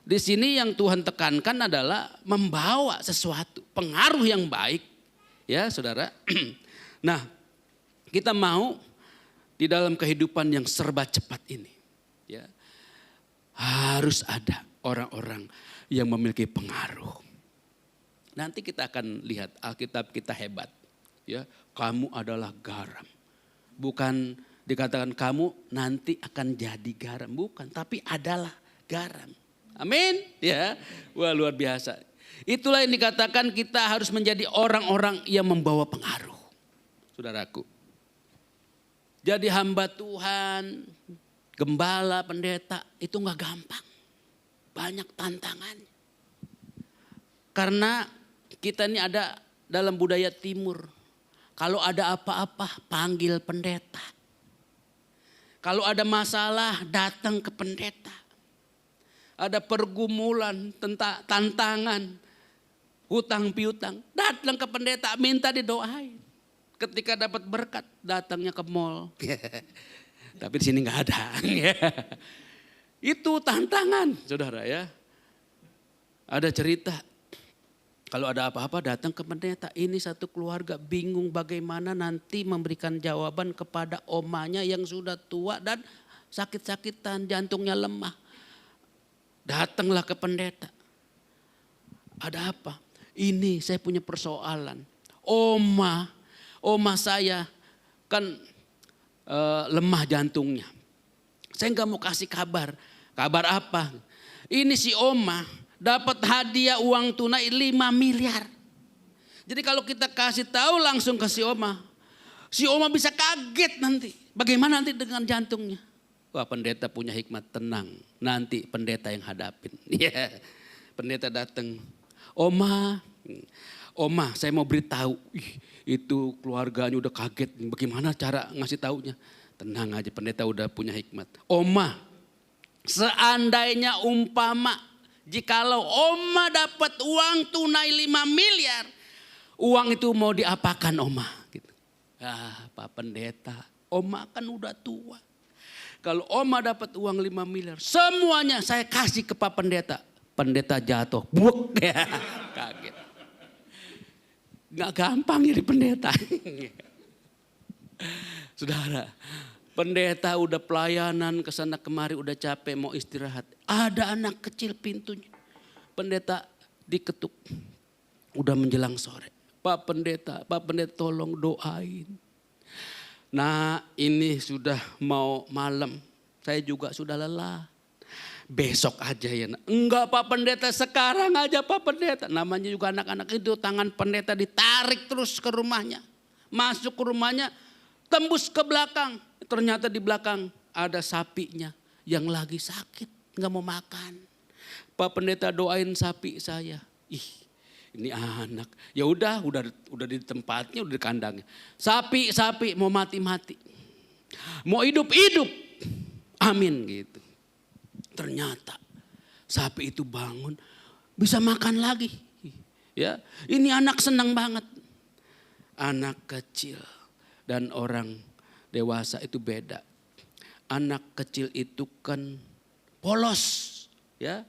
Di sini yang Tuhan tekankan adalah membawa sesuatu, pengaruh yang baik, ya saudara. Nah, kita mau di dalam kehidupan yang serba cepat ini, ya harus ada orang-orang yang memiliki pengaruh. Nanti kita akan lihat Alkitab kita hebat. Ya, kamu adalah garam. Bukan dikatakan kamu nanti akan jadi garam, bukan, tapi adalah garam. Amin. Ya, wah luar biasa. Itulah yang dikatakan kita harus menjadi orang-orang yang membawa pengaruh. Saudaraku. Jadi hamba Tuhan, gembala, pendeta itu nggak gampang, banyak tantangannya. Karena kita ini ada dalam budaya timur, kalau ada apa-apa panggil pendeta. Kalau ada masalah datang ke pendeta. Ada pergumulan, tentang tantangan, hutang piutang, datang ke pendeta minta didoain. Ketika dapat berkat datangnya ke mall. Tapi di sini nggak ada. Itu tantangan, saudara ya. Ada cerita, kalau ada apa-apa datang ke pendeta. Ini satu keluarga bingung bagaimana nanti memberikan jawaban kepada omanya yang sudah tua dan sakit-sakitan, jantungnya lemah. Datanglah ke pendeta. Ada apa? Ini saya punya persoalan. Oma saya kan lemah jantungnya. Saya nggak mau kasih kabar. Kabar apa? Ini si Oma dapat hadiah uang tunai 5 miliar. Jadi kalau kita kasih tahu langsung ke si Oma bisa kaget nanti. Bagaimana nanti dengan jantungnya? Wah, pendeta punya hikmat, tenang. Nanti pendeta yang hadapin. Ya, pendeta datang. Oma, saya mau beritahu. Itu keluarganya udah kaget. Bagaimana cara ngasih taunya? Tenang aja, pendeta udah punya hikmat. Oma, seandainya umpama jikalau Oma dapat uang tunai 5 miliar, uang itu mau diapakan Oma? Gitu. Pak Pendeta, Oma kan udah tua. Kalau Oma dapat uang 5 miliar, semuanya saya kasih ke Pak Pendeta. Pendeta jatuh, buuk, kaget. Gak gampang jadi pendeta. Saudara, pendeta udah pelayanan kesana kemari udah capek mau istirahat. Ada anak kecil pintunya. Pendeta diketuk. Udah menjelang sore. Pak Pendeta tolong doain. Nah ini sudah mau malam. Saya juga sudah lelah. Besok aja ya. Enggak Pak Pendeta, sekarang aja Pak Pendeta. Namanya juga anak-anak itu, tangan pendeta ditarik terus ke rumahnya. Masuk ke rumahnya, tembus ke belakang. Ternyata di belakang ada sapinya yang lagi sakit, nggak mau makan. Pak Pendeta doain sapi saya. Ih, ini anak. Ya udah di tempatnya, udah di kandangnya. Sapi mau mati. Mau hidup. Amin gitu. Ternyata sapi itu bangun bisa makan lagi. Ya, ini anak senang banget. Anak kecil dan orang dewasa itu beda. Anak kecil itu kan polos, ya.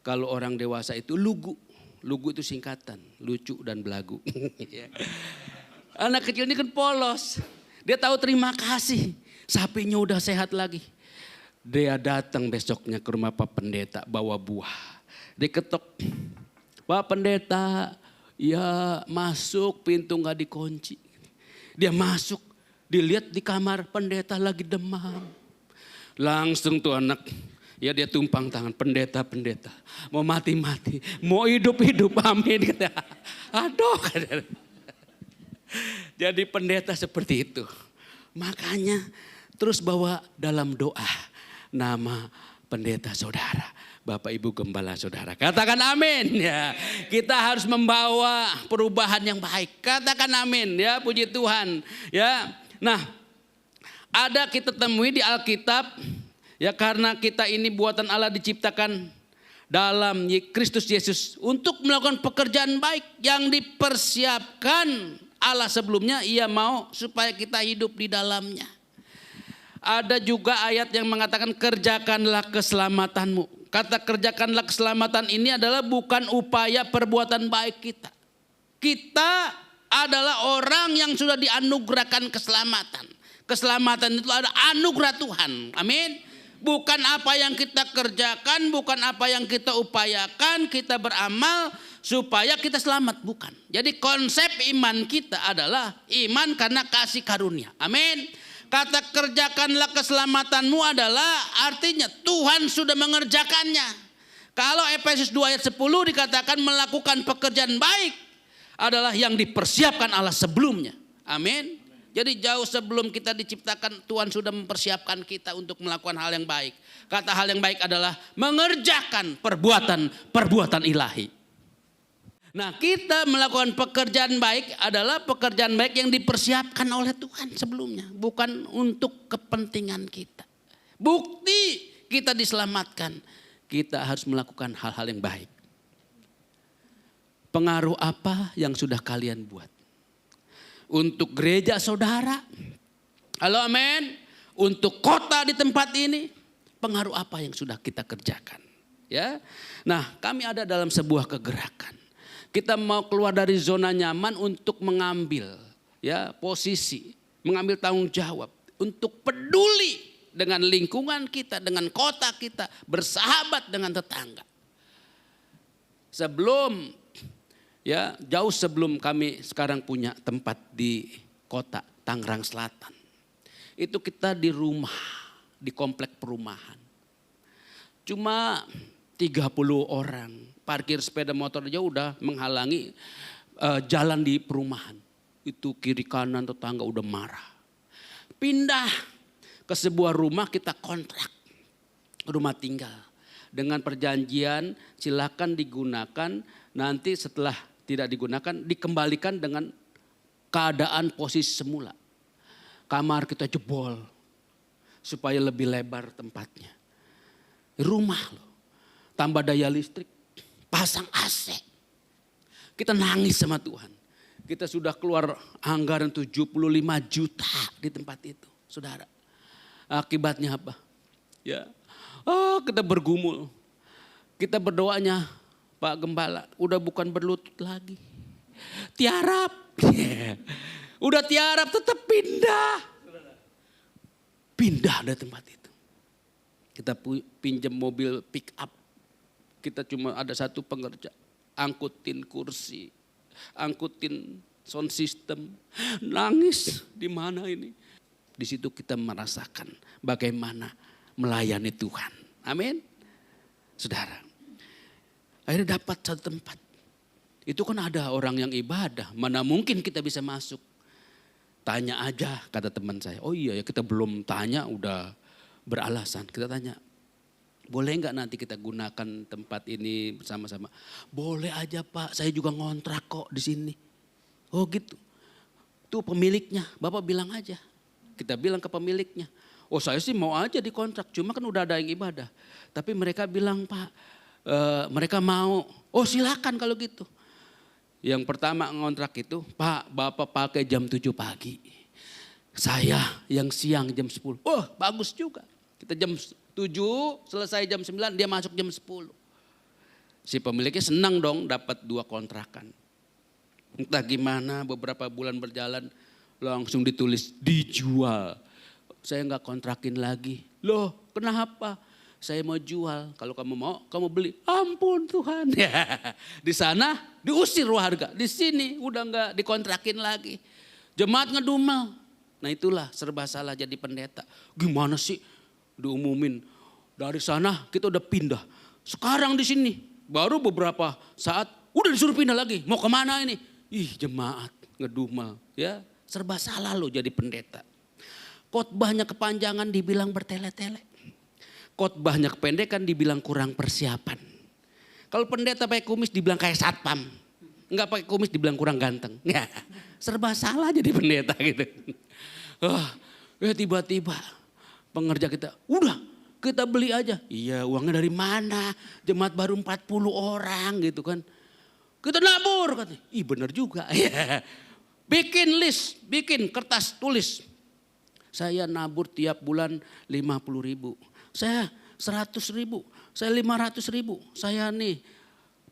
Kalau orang dewasa itu lugu. Lugu itu singkatan, lucu dan belagu. Anak kecil ini kan polos. Dia tahu terima kasih. Sapinya udah sehat lagi. Dia datang besoknya ke rumah Pak Pendeta bawa buah. Dia ketok. Pak Pendeta, ya masuk, pintu gak dikunci. Dia masuk, dilihat di kamar pendeta lagi demam. Langsung tuh anak, ya dia tumpang tangan, pendeta. Mau mati, mau hidup, amin. Aduh, Jadi pendeta seperti itu. Makanya terus bawa dalam doa nama pendeta saudara. Bapak Ibu Gembala saudara. Katakan amin ya. Kita harus membawa perubahan yang baik. Katakan amin ya, puji Tuhan. Ya. Nah, ada kita temui di Alkitab ya, karena kita ini buatan Allah diciptakan dalam Kristus Yesus untuk melakukan pekerjaan baik yang dipersiapkan Allah sebelumnya. Ia mau supaya kita hidup di dalamnya. Ada juga ayat yang mengatakan kerjakanlah keselamatanmu. Kata kerjakanlah keselamatan ini adalah bukan upaya perbuatan baik kita. Kita adalah orang yang sudah dianugerahkan keselamatan. Keselamatan itu ada anugerah Tuhan. Amin. Bukan apa yang kita kerjakan, bukan apa yang kita upayakan, kita beramal supaya kita selamat, bukan. Jadi konsep iman kita adalah iman karena kasih karunia. Amin. Kata kerjakanlah keselamatanmu adalah artinya Tuhan sudah mengerjakannya. Kalau Efesus 2 ayat 10 dikatakan melakukan pekerjaan baik adalah yang dipersiapkan Allah sebelumnya. Amin. Jadi jauh sebelum kita diciptakan Tuhan sudah mempersiapkan kita untuk melakukan hal yang baik. Kata hal yang baik adalah mengerjakan perbuatan ilahi. Nah, kita melakukan pekerjaan baik adalah pekerjaan baik yang dipersiapkan oleh Tuhan sebelumnya. Bukan untuk kepentingan kita. Bukti kita diselamatkan. Kita harus melakukan hal-hal yang baik. Pengaruh apa yang sudah kalian buat? Untuk gereja saudara. Halo amin. Untuk kota di tempat ini. Pengaruh apa yang sudah kita kerjakan? Ya. Nah, kami ada dalam sebuah kegerakan. Kita mau keluar dari zona nyaman untuk mengambil ya posisi, mengambil tanggung jawab untuk peduli dengan lingkungan kita, dengan kota kita, bersahabat dengan tetangga. Sebelum ya jauh sebelum kami sekarang punya tempat di kota Tangerang Selatan. Itu kita di rumah, di komplek perumahan. Cuma 30 orang. Parkir sepeda motor aja udah menghalangi jalan di perumahan. Itu kiri kanan tetangga udah marah. Pindah ke sebuah rumah kita kontrak. Rumah tinggal. Dengan perjanjian silakan digunakan. Nanti setelah tidak digunakan dikembalikan dengan keadaan posisi semula. Kamar kita jebol. Supaya lebih lebar tempatnya. Rumah loh. Tambah daya listrik. Pasang AC. Kita nangis sama Tuhan. Kita sudah keluar anggaran 75 juta di tempat itu. Saudara. Akibatnya apa? Ya. Kita bergumul. Kita berdoanya Pak Gembala. Udah bukan berlutut lagi. Tiarap. Udah tiarap tetap pindah. Pindah dari tempat itu. Kita pinjam mobil pick up. Kita cuma ada satu pengerja, angkutin kursi, angkutin sound system, nangis di mana ini? Di situ kita merasakan bagaimana melayani Tuhan. Amin. Saudara, akhirnya dapat satu tempat. Itu kan ada orang yang ibadah, mana mungkin kita bisa masuk. Tanya aja kata teman saya. Oh iya ya kita belum tanya udah beralasan. Kita tanya. Boleh nggak nanti kita gunakan tempat ini bersama-sama? Boleh aja Pak, saya juga ngontrak kok di sini. Oh gitu. Tuh pemiliknya, Bapak bilang aja. Kita bilang ke pemiliknya. Oh saya sih mau aja dikontrak, cuma kan udah ada yang ibadah. Tapi mereka bilang Pak, mereka mau. Oh silakan kalau gitu. Yang pertama ngontrak itu, Pak Bapak pakai jam 7 pagi. Saya yang siang jam 10. Oh bagus juga. Kita jam 7 selesai jam 9 dia masuk jam 10. Si pemiliknya senang dong dapat 2 kontrakan. Entah gimana beberapa bulan berjalan langsung ditulis dijual. Saya nggak kontrakin lagi. Loh kenapa? Saya mau jual. Kalau kamu mau kamu beli. Ampun Tuhan. Di sana diusir warga. Di sini udah nggak dikontrakin lagi. Jemaat ngedumel. Nah itulah serba salah jadi pendeta. Gimana sih? Diumumin dari sana kita udah pindah. Sekarang di sini baru beberapa saat udah disuruh pindah lagi. Mau kemana ini? Ih jemaat ngedumel, ya serba salah lo jadi pendeta. Khotbahnya kepanjangan dibilang bertele-tele. Khotbahnya kependekan dibilang kurang persiapan. Kalau pendeta pakai kumis dibilang kayak satpam. Enggak pakai kumis dibilang kurang ganteng. Ya, serba salah jadi pendeta gitu. Ya tiba-tiba pengerja kita, udah kita beli aja. Iya, uangnya dari mana? Jemaat baru 40 orang gitu kan. Kita nabur katanya. Ih bener juga. Bikin list, bikin kertas tulis. Saya nabur tiap bulan 50.000. Saya 100.000. Saya 500.000. Saya nih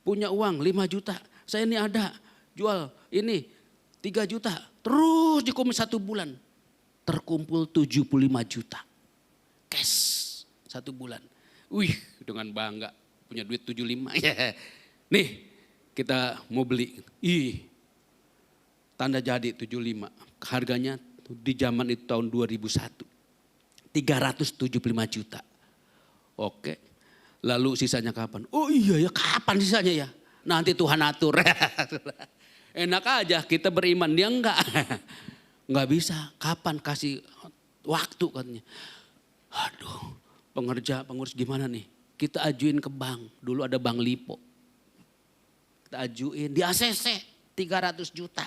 punya uang 5 juta. Saya ini ada jual ini 3 juta. Terus dikomis 1 bulan. Terkumpul 75 juta. Cash 1 bulan. Wih dengan bangga punya duit 75. Nih kita mau beli. Ih tanda jadi 75. Harganya di zaman itu tahun 2001. 375 juta. Oke. Lalu sisanya kapan? Oh iya ya kapan sisanya ya? Nanti Tuhan atur. Enak aja kita beriman, dia enggak. Enggak bisa, kapan kasih waktu katanya. Aduh pengurus gimana nih? Kita ajuin ke bank, dulu ada Bank Lipo. Kita ajuin di ACC 300 juta.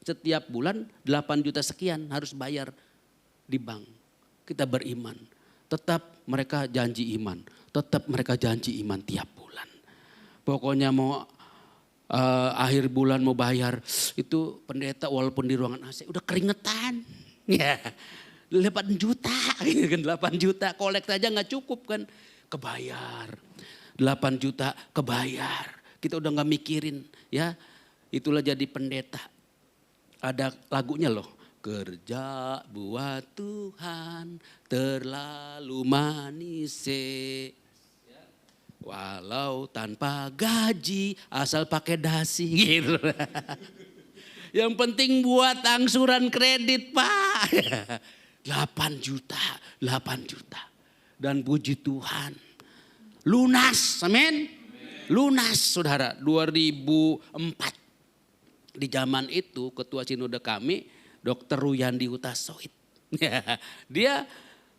Setiap bulan 8 juta sekian harus bayar di bank. Kita beriman, tetap mereka janji iman. Tetap mereka janji iman tiap bulan. Pokoknya mau akhir bulan mau bayar itu pendeta walaupun di ruangan AC udah keringetan. Ya, 8 juta, 8 juta kolekt aja nggak cukup kan. Kebayar, 8 juta kebayar. Kita udah nggak mikirin ya. Itulah jadi pendeta. Ada lagunya loh. Kerja buat Tuhan terlalu manis. Walau tanpa gaji asal pakai dasi gitu. Yang penting buat angsuran kredit Pak. 8 juta. Dan puji Tuhan. Lunas, amin. Lunas saudara, 2004. Di zaman itu ketua sinode kami Dr. Ruyandi Hutasoit. Dia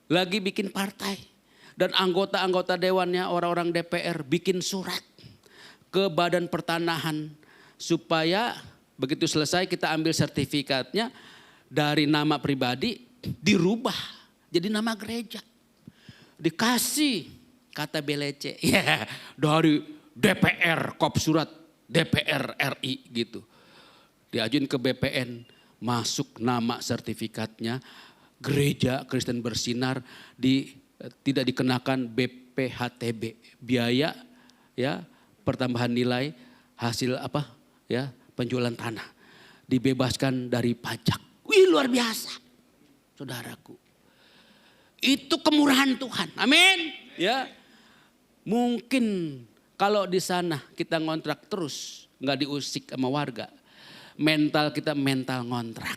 lagi bikin partai. Dan anggota-anggota dewannya orang-orang DPR bikin surat ke Badan Pertanahan. Supaya begitu selesai kita ambil sertifikatnya dari nama pribadi dirubah jadi nama gereja. Dikasih kata belece dari DPR, kop surat DPR RI gitu. Diajuin ke BPN, masuk nama sertifikatnya Gereja Kristen Bersinar tidak dikenakan BPHTB, biaya ya pertambahan nilai hasil apa ya penjualan tanah, dibebaskan dari pajak. Wih luar biasa, saudaraku. Itu kemurahan Tuhan, amin. Ya, mungkin kalau di sana kita ngontrak terus nggak diusik sama warga. Mental kita mental ngontrak.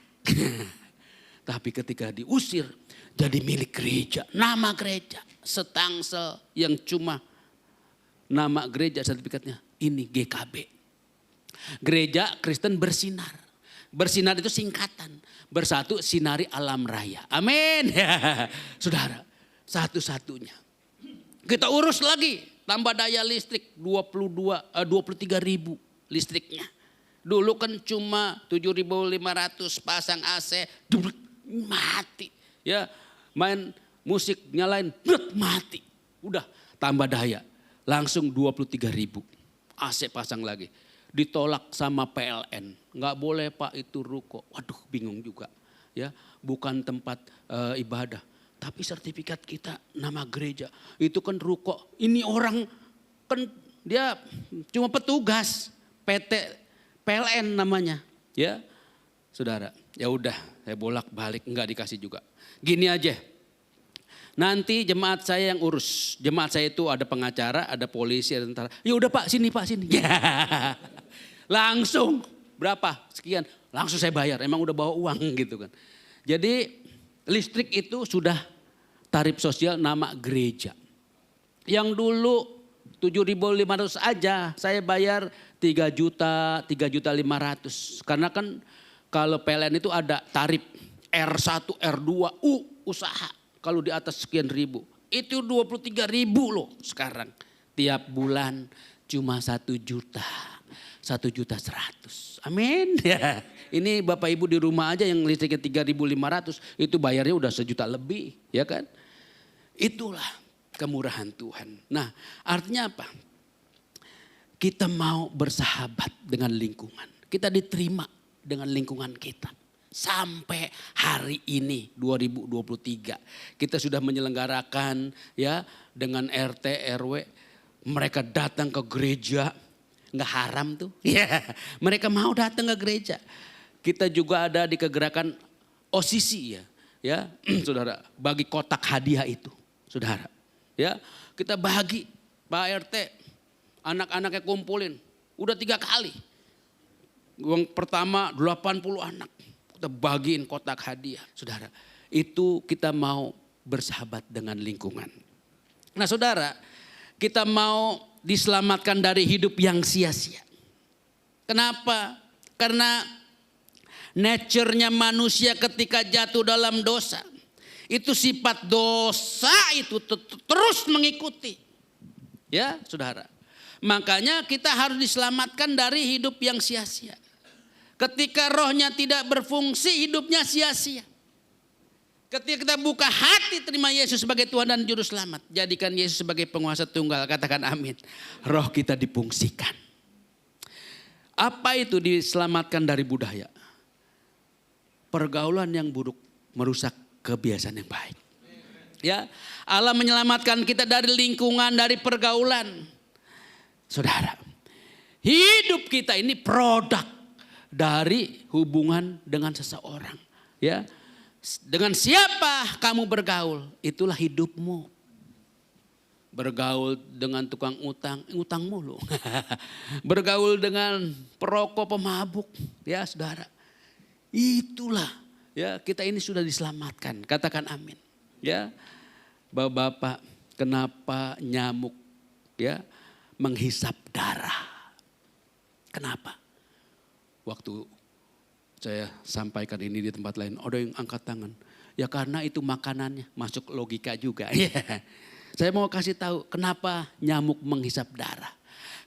Tapi ketika diusir jadi milik gereja. Nama gereja. Setangsel yang cuma nama gereja sertifikatnya. Ini GKB. Gereja Kristen Bersinar. Bersinar itu singkatan. Bersatu sinari alam raya. Amin. Saudara, satu-satunya. Kita urus lagi. Tambah daya listrik 23.000 listriknya. Dulu kan cuma 7.500 pasang AC, mati. Ya, main musik nyalain, mati. Udah tambah daya, langsung 23.000 AC pasang lagi. Ditolak sama PLN, nggak boleh Pak itu ruko. Waduh, bingung juga. Ya, bukan tempat ibadah, tapi sertifikat kita nama gereja. Itu kan ruko. Ini orang kan dia cuma petugas PT PLN namanya, ya saudara. Ya udah, saya bolak-balik enggak dikasih juga. Gini aja, nanti jemaat saya yang urus. Jemaat saya itu ada pengacara, ada polisi, ada tentara. Ya udah Pak, sini. Ya. Langsung berapa? Sekian, langsung saya bayar. Emang udah bawa uang gitu kan. Jadi listrik itu sudah tarif sosial nama gereja. Yang dulu 7.500 aja, saya bayar 3.500.000. Karena kan kalau PLN itu ada tarif R1, R2, usaha. Kalau di atas sekian ribu. Itu 23.000 loh sekarang. Tiap bulan cuma 1 juta. 1.100.000. Amin. Ya. Ini Bapak Ibu di rumah aja yang listriknya 3.500 itu bayarnya udah 1 juta lebih, ya kan? Itulah kemurahan Tuhan. Nah, artinya apa? Kita mau bersahabat dengan lingkungan. Kita diterima dengan lingkungan kita. Sampai hari ini 2023 kita sudah menyelenggarakan ya dengan RT RW, mereka datang ke gereja. Nggak haram tuh. Ya, mereka mau datang ke gereja. Kita juga ada di kegerakan OCC ya. Ya, saudara, bagi kotak hadiah itu, saudara. Ya, kita bagi Pak RT, anak-anaknya kumpulin. Udah 3 kali. Yang pertama 80 anak. Kita bagiin kotak hadiah, saudara. Itu kita mau bersahabat dengan lingkungan. Nah, saudara, kita mau diselamatkan dari hidup yang sia-sia. Kenapa? Karena nature-nya manusia ketika jatuh dalam dosa. Itu sifat dosa itu terus mengikuti. Ya, saudara. Makanya kita harus diselamatkan dari hidup yang sia-sia. Ketika rohnya tidak berfungsi, hidupnya sia-sia. Ketika kita buka hati terima Yesus sebagai Tuhan dan Juru Selamat. Jadikan Yesus sebagai penguasa tunggal. Katakan amin. Roh kita difungsikan. Apa itu diselamatkan dari budaya? Pergaulan yang buruk merusak kebiasaan yang baik. Ya, Allah menyelamatkan kita dari lingkungan, dari pergaulan. Saudara, hidup kita ini produk dari hubungan dengan seseorang. Ya. Dengan siapa kamu bergaul, itulah hidupmu. Bergaul dengan tukang utang, utang mulu. Bergaul dengan perokok, pemabuk, ya saudara. Itulah, ya kita ini sudah diselamatkan. Katakan amin. Ya, Bapak-bapak, kenapa nyamuk ya menghisap darah? Kenapa? Waktu saya sampaikan ini di tempat lain, ada yang angkat tangan. Ya karena itu makanannya, masuk logika juga. Saya mau kasih tahu kenapa nyamuk menghisap darah.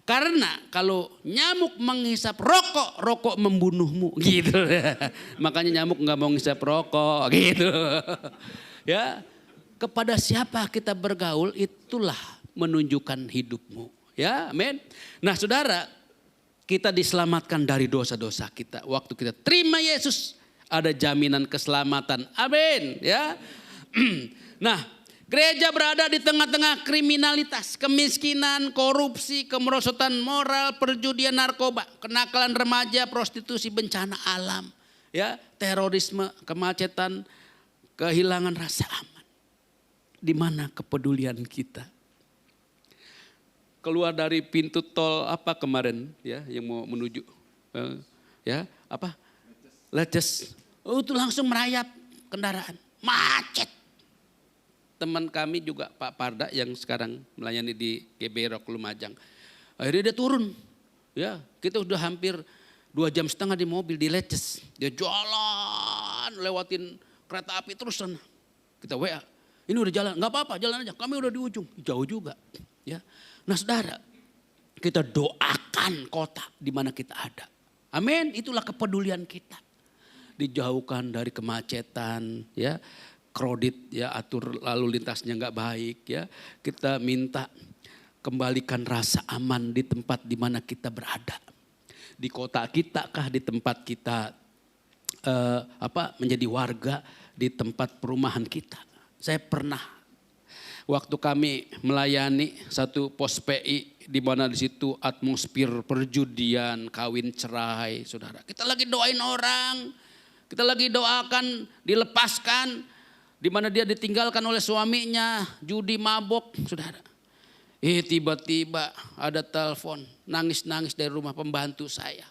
Karena kalau nyamuk menghisap rokok, rokok membunuhmu gitu. Makanya nyamuk nggak mau menghisap rokok gitu. Ya, kepada siapa kita bergaul itulah menunjukkan hidupmu. Ya, amin. Nah, saudara, kita diselamatkan dari dosa-dosa kita. Waktu kita terima Yesus, ada jaminan keselamatan. Amin. Ya. Nah, gereja berada di tengah-tengah kriminalitas, kemiskinan, korupsi, kemerosotan moral, perjudian, narkoba, kenakalan remaja, prostitusi, bencana alam, ya, terorisme, kemacetan, kehilangan rasa aman. Di mana kepedulian kita? Keluar dari pintu tol apa kemarin ya yang mau menuju ya apa Leces, itu langsung merayap kendaraan, macet. Teman kami juga Pak Parda yang sekarang melayani di GB Rock Lumajang, akhirnya dia turun, ya kita udah hampir 2,5 jam di mobil di Leces, dia jalan lewatin kereta api terus sana, kita WA, ini udah jalan, nggak apa-apa jalan aja, kami udah di ujung, jauh juga, ya. Nah saudara, kita doakan kota di mana kita ada. Amin, itulah kepedulian kita. Dijauhkan dari kemacetan, ya, kredit, ya, atur lalu lintasnya nggak baik, ya. Kita minta kembalikan rasa aman di tempat di mana kita berada. Di kota kita kah, di tempat kita menjadi warga, di tempat perumahan kita. Saya pernah waktu kami melayani satu pos PI di mana di situ atmosfer perjudian, kawin cerai, saudara. Kita lagi doain orang, kita lagi doakan dilepaskan, di mana dia ditinggalkan oleh suaminya, judi mabok, saudara. Tiba-tiba ada telepon, nangis-nangis dari rumah pembantu saya.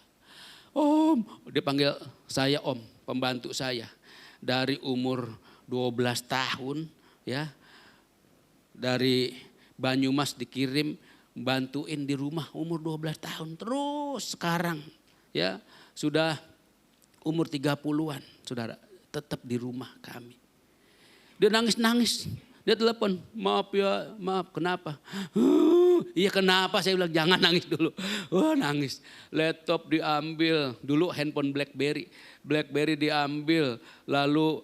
Om, dia panggil saya om, pembantu saya. Dari umur 12 tahun, ya. Dari Banyumas dikirim bantuin di rumah umur 12 tahun. Terus sekarang ya sudah umur 30-an, saudara, tetap di rumah kami. Dia nangis-nangis, dia telepon, maaf ya, maaf, kenapa? Iya kenapa, saya bilang jangan nangis dulu. Wah nangis, laptop diambil, dulu handphone BlackBerry diambil, lalu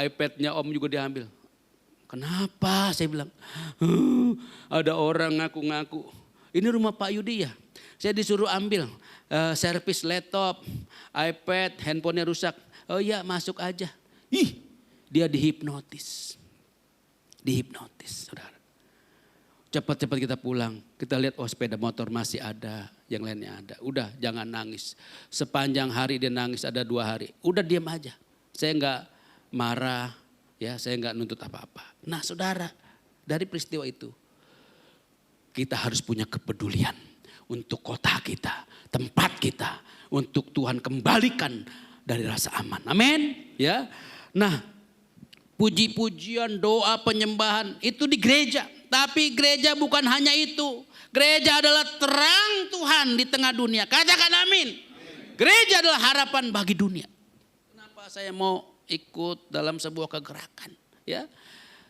iPad-nya Om juga diambil. Kenapa, saya bilang, ada orang ngaku-ngaku, ini rumah Pak Yudi ya, saya disuruh ambil servis laptop, iPad, handphonenya rusak. Oh iya masuk aja. Ih, dia dihipnotis, saudara. Cepat-cepat kita pulang, kita lihat oh sepeda motor masih ada, yang lainnya ada. Udah jangan nangis, sepanjang hari dia nangis ada 2 hari. Udah diam aja, saya enggak marah, ya saya enggak nuntut apa-apa. Nah saudara, dari peristiwa itu kita harus punya kepedulian untuk kota kita, tempat kita, untuk Tuhan kembalikan dari rasa aman. Amin. Ya. Nah, puji-pujian, doa, penyembahan itu di gereja. Tapi gereja bukan hanya itu. Gereja adalah terang Tuhan di tengah dunia. Katakan amin. Gereja adalah harapan bagi dunia. Kenapa saya mau ikut dalam sebuah kegerakan? Ya,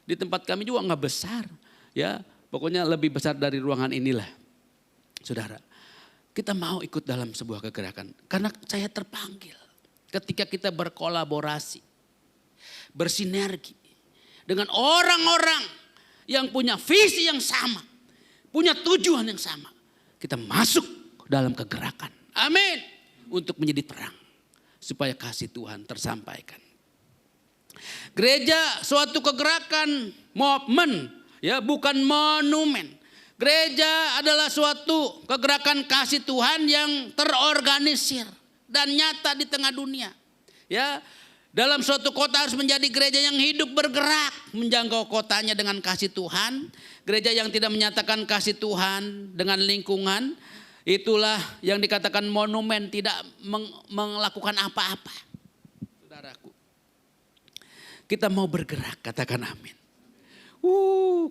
di tempat kami juga nggak besar. Ya, pokoknya lebih besar dari ruangan inilah, saudara. Kita mau ikut dalam sebuah kegerakan karena saya terpanggil. Ketika kita berkolaborasi, bersinergi dengan orang-orang yang punya visi yang sama, punya tujuan yang sama, kita masuk dalam kegerakan. Amin. Untuk menjadi terang supaya kasih Tuhan tersampaikan. Gereja suatu kegerakan movement, ya bukan monumen. Gereja adalah suatu kegerakan kasih Tuhan yang terorganisir dan nyata di tengah dunia. Ya, dalam suatu kota harus menjadi gereja yang hidup bergerak, menjangkau kotanya dengan kasih Tuhan. Gereja yang tidak menyatakan kasih Tuhan dengan lingkungan, itulah yang dikatakan monumen, tidak melakukan apa-apa. Saudaraku, kita mau bergerak, katakan amin.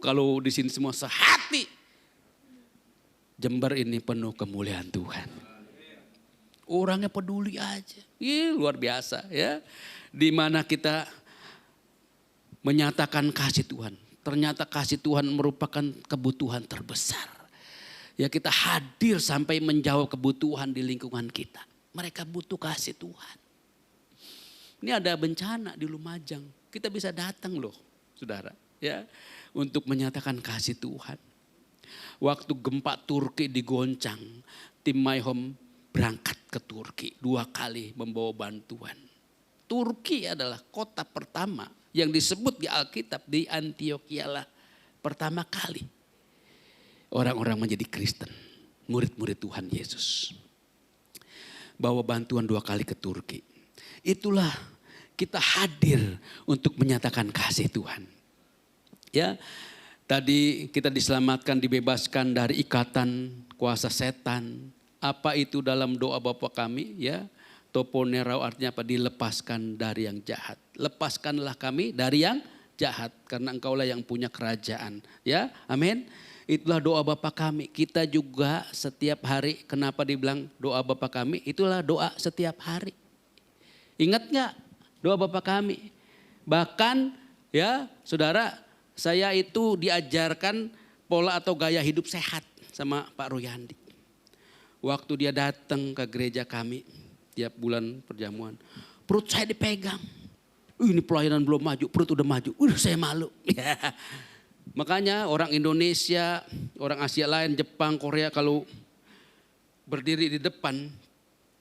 Kalau di sini semua sehati, Jember ini penuh kemuliaan Tuhan. Orangnya peduli aja. Luar biasa ya. Di mana kita menyatakan kasih Tuhan. Ternyata kasih Tuhan merupakan kebutuhan terbesar. Ya kita hadir sampai menjawab kebutuhan di lingkungan kita. Mereka butuh kasih Tuhan. Ini ada bencana di Lumajang. Kita bisa datang loh saudara. Ya, untuk menyatakan kasih Tuhan. Waktu gempa Turki digoncang, tim My Home berangkat ke Turki 2 kali membawa bantuan. Turki adalah kota pertama yang disebut di Alkitab, di Antioquia lah pertama kali orang-orang menjadi Kristen, murid-murid Tuhan Yesus. Bawa bantuan 2 kali ke Turki. Itulah kita hadir untuk menyatakan kasih Tuhan. Ya, tadi kita diselamatkan, dibebaskan dari ikatan kuasa setan. Apa itu dalam doa Bapa kami? Ya, toponerau artinya apa? Dilepaskan dari yang jahat. Lepaskanlah kami dari yang jahat, karena Engkaulah yang punya kerajaan. Ya, amin. Itulah doa Bapa kami. Kita juga setiap hari, kenapa dibilang doa Bapa kami? Itulah doa setiap hari. Ingat gak doa Bapa kami? Bahkan ya saudara, saya itu diajarkan pola atau gaya hidup sehat sama Pak Royandi. Waktu dia datang ke gereja kami tiap bulan perjamuan, perut saya dipegang. Ini pelayanan belum maju, perut udah maju. Saya malu. Makanya orang Indonesia, orang Asia lain, Jepang, Korea kalau berdiri di depan,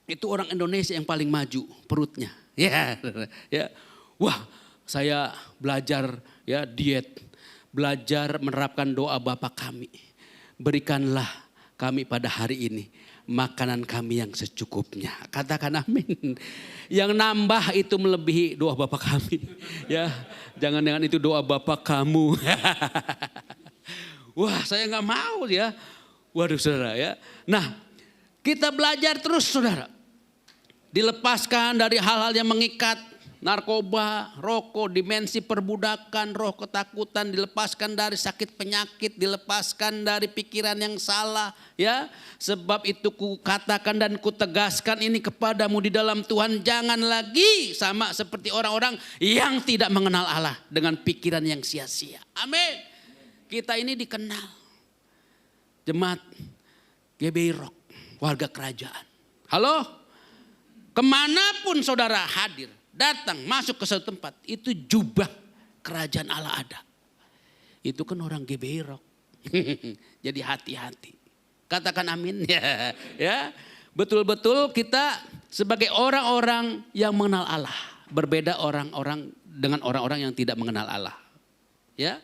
itu orang Indonesia yang paling maju perutnya. Ya. Wah, saya belajar ya diet, belajar menerapkan doa Bapa kami. Berikanlah kami pada hari ini makanan kami yang secukupnya. Katakan amin. Yang nambah itu melebihi doa Bapa kami. Ya, jangan-jangan itu doa Bapa kamu. Wah, saya nggak mau ya. Waduh saudara ya. Nah, kita belajar terus saudara. Dilepaskan dari hal-hal yang mengikat. narkoba, rokok, dimensi perbudakan, roh ketakutan, dilepaskan dari sakit penyakit, dilepaskan dari pikiran yang salah, ya. Sebab itu ku katakan dan ku tegaskan ini kepadamu di dalam Tuhan, jangan lagi sama seperti orang-orang yang tidak mengenal Allah dengan pikiran yang sia-sia. Amin. Kita ini dikenal jemaat GBI Rock, warga kerajaan. Halo? Kemanapun saudara hadir, datang, masuk ke suatu tempat, itu jubah kerajaan Allah ada. Itu kan orang GBI Rock. Jadi hati-hati. Katakan amin ya. Ya. Betul-betul kita sebagai orang-orang yang mengenal Allah. Berbeda orang-orang dengan orang-orang yang tidak mengenal Allah. Ya.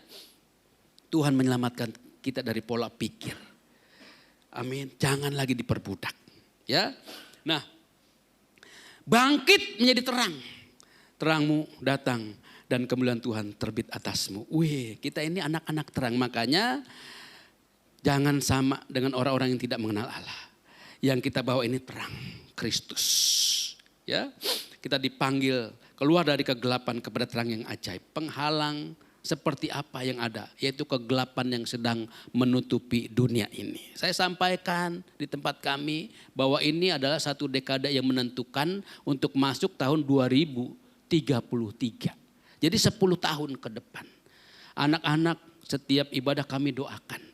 Tuhan menyelamatkan kita dari pola pikir. Amin. Jangan lagi diperbudak. Ya. Nah, bangkit menjadi terang. Terangmu datang dan kemuliaan Tuhan terbit atasmu. Wih, kita ini anak-anak terang. Makanya jangan sama dengan orang-orang yang tidak mengenal Allah. Yang kita bawa ini terang, Kristus. Ya, kita dipanggil keluar dari kegelapan kepada terang yang ajaib. Penghalang seperti apa yang ada, yaitu kegelapan yang sedang menutupi dunia ini. Saya sampaikan di tempat kami bahwa ini adalah satu dekade yang menentukan untuk masuk tahun 2033. Jadi 10 tahun ke depan. Anak-anak setiap ibadah kami doakan.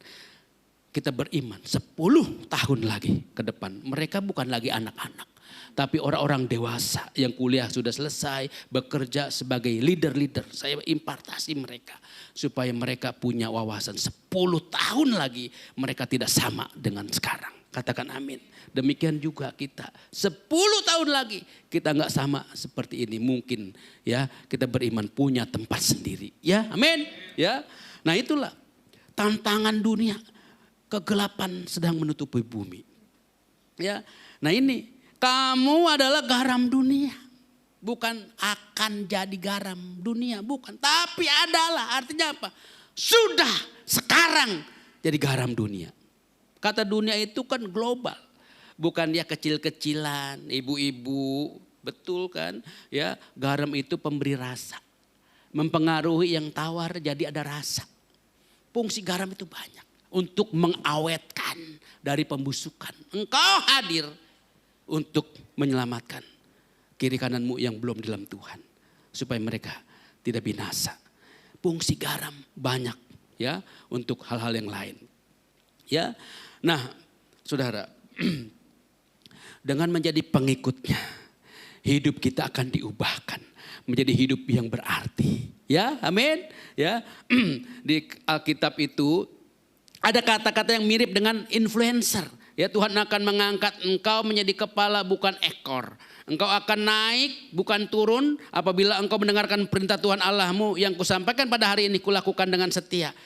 Kita beriman 10 tahun lagi ke depan. Mereka bukan lagi anak-anak. Tapi orang-orang dewasa yang kuliah sudah selesai, bekerja sebagai leader-leader. Saya impartasi mereka supaya mereka punya wawasan 10 tahun lagi mereka tidak sama dengan sekarang. Katakan amin. Demikian juga kita 10 tahun lagi kita nggak sama seperti ini. Mungkin ya kita beriman punya tempat sendiri. Ya amin. Ya. Nah itulah tantangan dunia. Kegelapan sedang menutupi bumi. Ya. Nah ini. Kamu adalah garam dunia. Bukan akan jadi garam dunia. Bukan. Tapi adalah. Artinya apa? Sudah sekarang jadi garam dunia. Kata dunia itu kan global. Bukan dia kecil-kecilan. Ibu-ibu. Betul kan? Ya, garam itu pemberi rasa. Mempengaruhi yang tawar jadi ada rasa. Fungsi garam itu banyak. Untuk mengawetkan dari pembusukan. Engkau hadir untuk menyelamatkan kiri kananmu yang belum di dalam Tuhan. Supaya mereka tidak binasa. Fungsi garam banyak ya untuk hal-hal yang lain. Ya. Nah, Saudara, dengan menjadi pengikutnya, hidup kita akan diubahkan menjadi hidup yang berarti. Ya, amin. Ya. Di Alkitab itu ada kata-kata yang mirip dengan influencer. Ya, Tuhan akan mengangkat engkau menjadi kepala bukan ekor. Engkau akan naik bukan turun apabila engkau mendengarkan perintah Tuhan Allahmu yang kusampaikan pada hari ini kulakukan dengan setia.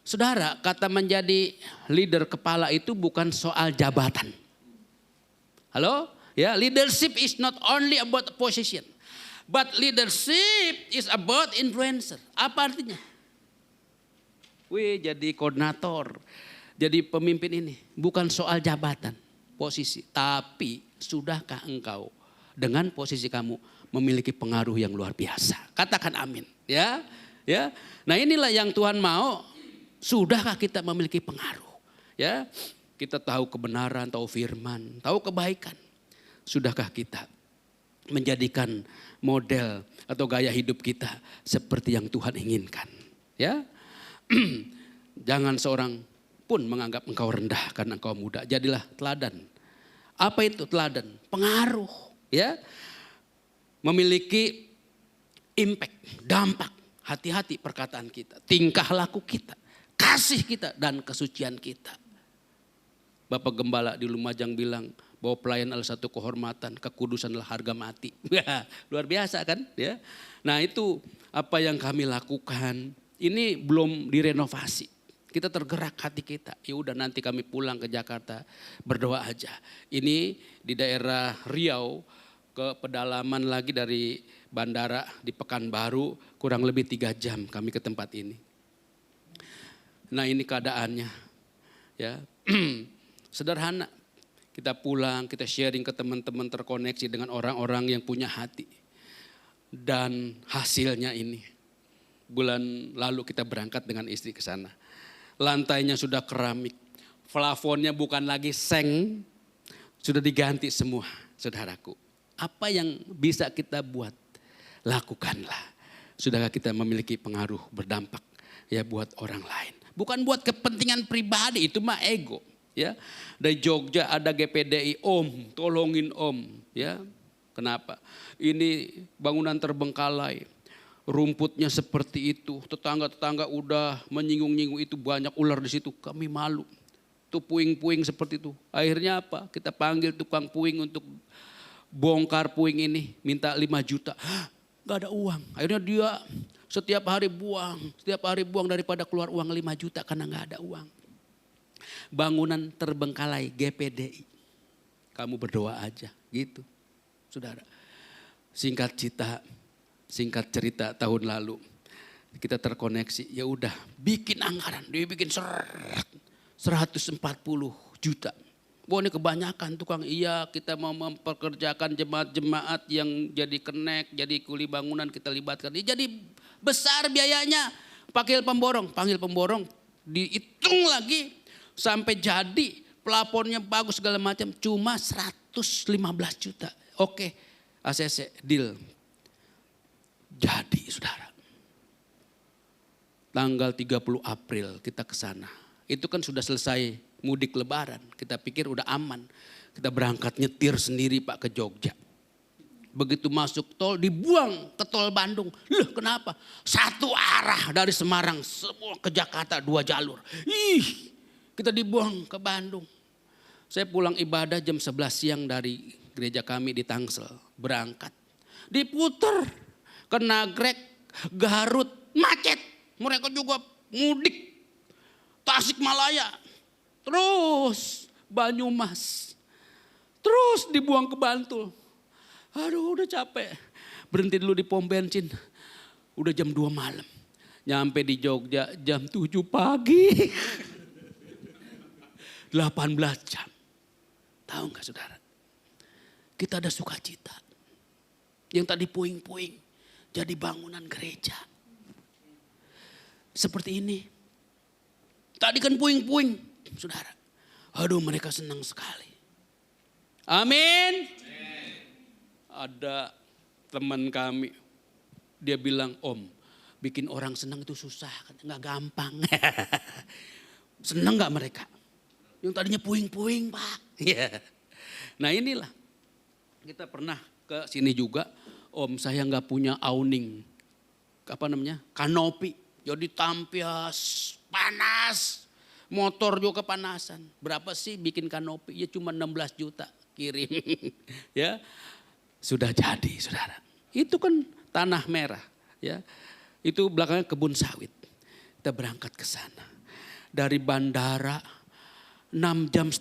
Saudara, kata menjadi leader kepala itu bukan soal jabatan. Halo? Ya, leadership is not only about position. But leadership is about influencer. Apa artinya? Wih, jadi koordinator. Jadi pemimpin ini bukan soal jabatan, posisi. Tapi sudahkah engkau dengan posisi kamu memiliki pengaruh yang luar biasa? Katakan amin. Ya, ya. Nah inilah yang Tuhan mau. Sudahkah kita memiliki pengaruh? Ya, kita tahu kebenaran, tahu firman, tahu kebaikan. Sudahkah kita menjadikan model atau gaya hidup kita seperti yang Tuhan inginkan? Ya, jangan seorang pun menganggap engkau rendah karena engkau muda. Jadilah teladan. Apa itu teladan? Pengaruh. Ya, memiliki impact, dampak. Hati-hati perkataan kita, tingkah laku kita, kasih kita dan kesucian kita. Bapak Gembala di Lumajang bilang bahwa pelayan adalah satu kehormatan, kekudusan adalah harga mati. Luar biasa kan? Ya. Nah itu apa yang kami lakukan. Ini belum direnovasi. Kita tergerak hati kita. Ya udah nanti kami pulang ke Jakarta berdoa aja. Ini di daerah Riau ke pedalaman lagi dari bandara di Pekanbaru kurang lebih 3 jam kami ke tempat ini. Nah ini keadaannya. Ya. Sederhana. Kita pulang, kita sharing ke teman-teman terkoneksi dengan orang-orang yang punya hati. Dan hasilnya ini, bulan lalu kita berangkat dengan istri ke sana. Lantainya sudah keramik, plafonnya bukan lagi seng, sudah diganti semua, saudaraku. Apa yang bisa kita buat? Lakukanlah. Sudahkah kita memiliki pengaruh berdampak ya buat orang lain? Bukan buat kepentingan pribadi, itu mah ego. Ya, dari Jogja ada GPDI, Om, tolongin Om, ya. Kenapa? Ini bangunan terbengkalai, rumputnya seperti itu, tetangga-tetangga udah menyinggung-nyinggung itu, banyak ular di situ, kami malu. Tuh puing-puing seperti itu. Akhirnya apa? Kita panggil tukang puing untuk bongkar puing ini, minta 5 juta. Gak ada uang. Akhirnya dia setiap hari buang daripada keluar uang 5 juta karena gak ada uang. Bangunan terbengkalai GPDI. Kamu berdoa aja gitu. Saudara, singkat cerita tahun lalu kita terkoneksi, ya udah bikin anggaran, dia bikin 140 juta. Wah ini kebanyakan tukang, iya kita mau memperkerjakan jemaat-jemaat yang jadi kenek, jadi kuli bangunan kita libatkan. Jadi besar biayanya, panggil pemborong, dihitung lagi sampai jadi plafonnya bagus segala macam, cuma 115 juta. Oke, ACC deal. Jadi saudara, tanggal 30 April kita ke sana. Itu kan sudah selesai mudik lebaran. Kita pikir udah aman. Kita berangkat nyetir sendiri Pak ke Jogja. Begitu masuk tol dibuang ke tol Bandung. Loh kenapa? Satu arah dari Semarang semua ke Jakarta 2 jalur. Kita dibuang ke Bandung. Saya pulang ibadah jam 11 siang dari gereja kami di Tangsel, berangkat. Diputer ke Nagrek, Garut, macet. Mereka juga mudik. Tasikmalaya, terus Banyumas, terus dibuang ke Bantul. Aduh udah capek. Berhenti dulu di pom bensin. Udah jam 2 malam. Nyampe di Jogja jam 7 pagi. 18 jam. Tahu gak saudara? Kita ada sukacita. Yang tadi puing-puing jadi bangunan gereja. Seperti ini. Tadi kan puing-puing, saudara. Aduh mereka senang sekali. Amin. Ada teman kami, dia bilang, Om, bikin orang senang itu susah, nggak gampang. Senang nggak mereka? Yang tadinya puing-puing Pak. Nah inilah. Kita pernah ke sini juga, Om saya nggak punya awning, kanopi, jadi tampias, panas, motor juga kepanasan. Berapa sih bikin kanopi? Ya cuma 16 juta kirim, ya sudah jadi saudara. Itu kan tanah merah, ya itu belakangnya kebun sawit. Kita berangkat ke sana dari bandara 6,5 jam.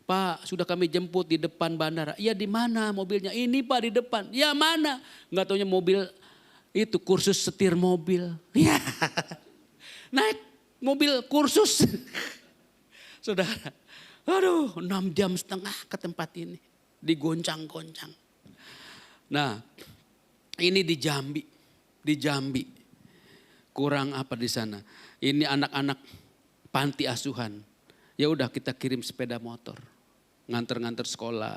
Pak, sudah kami jemput di depan bandara. Ya di mana mobilnya? Ini Pak di depan. Ya mana? Nggak taunya mobil itu kursus setir mobil. Ya. Naik mobil kursus. Saudara, aduh 6,5 jam ke tempat ini. Digoncang-goncang. Nah, ini di Jambi. Di Jambi. Kurang apa di sana? Ini anak-anak panti asuhan. Ya udah kita kirim sepeda motor. Nganter-nganter sekolah,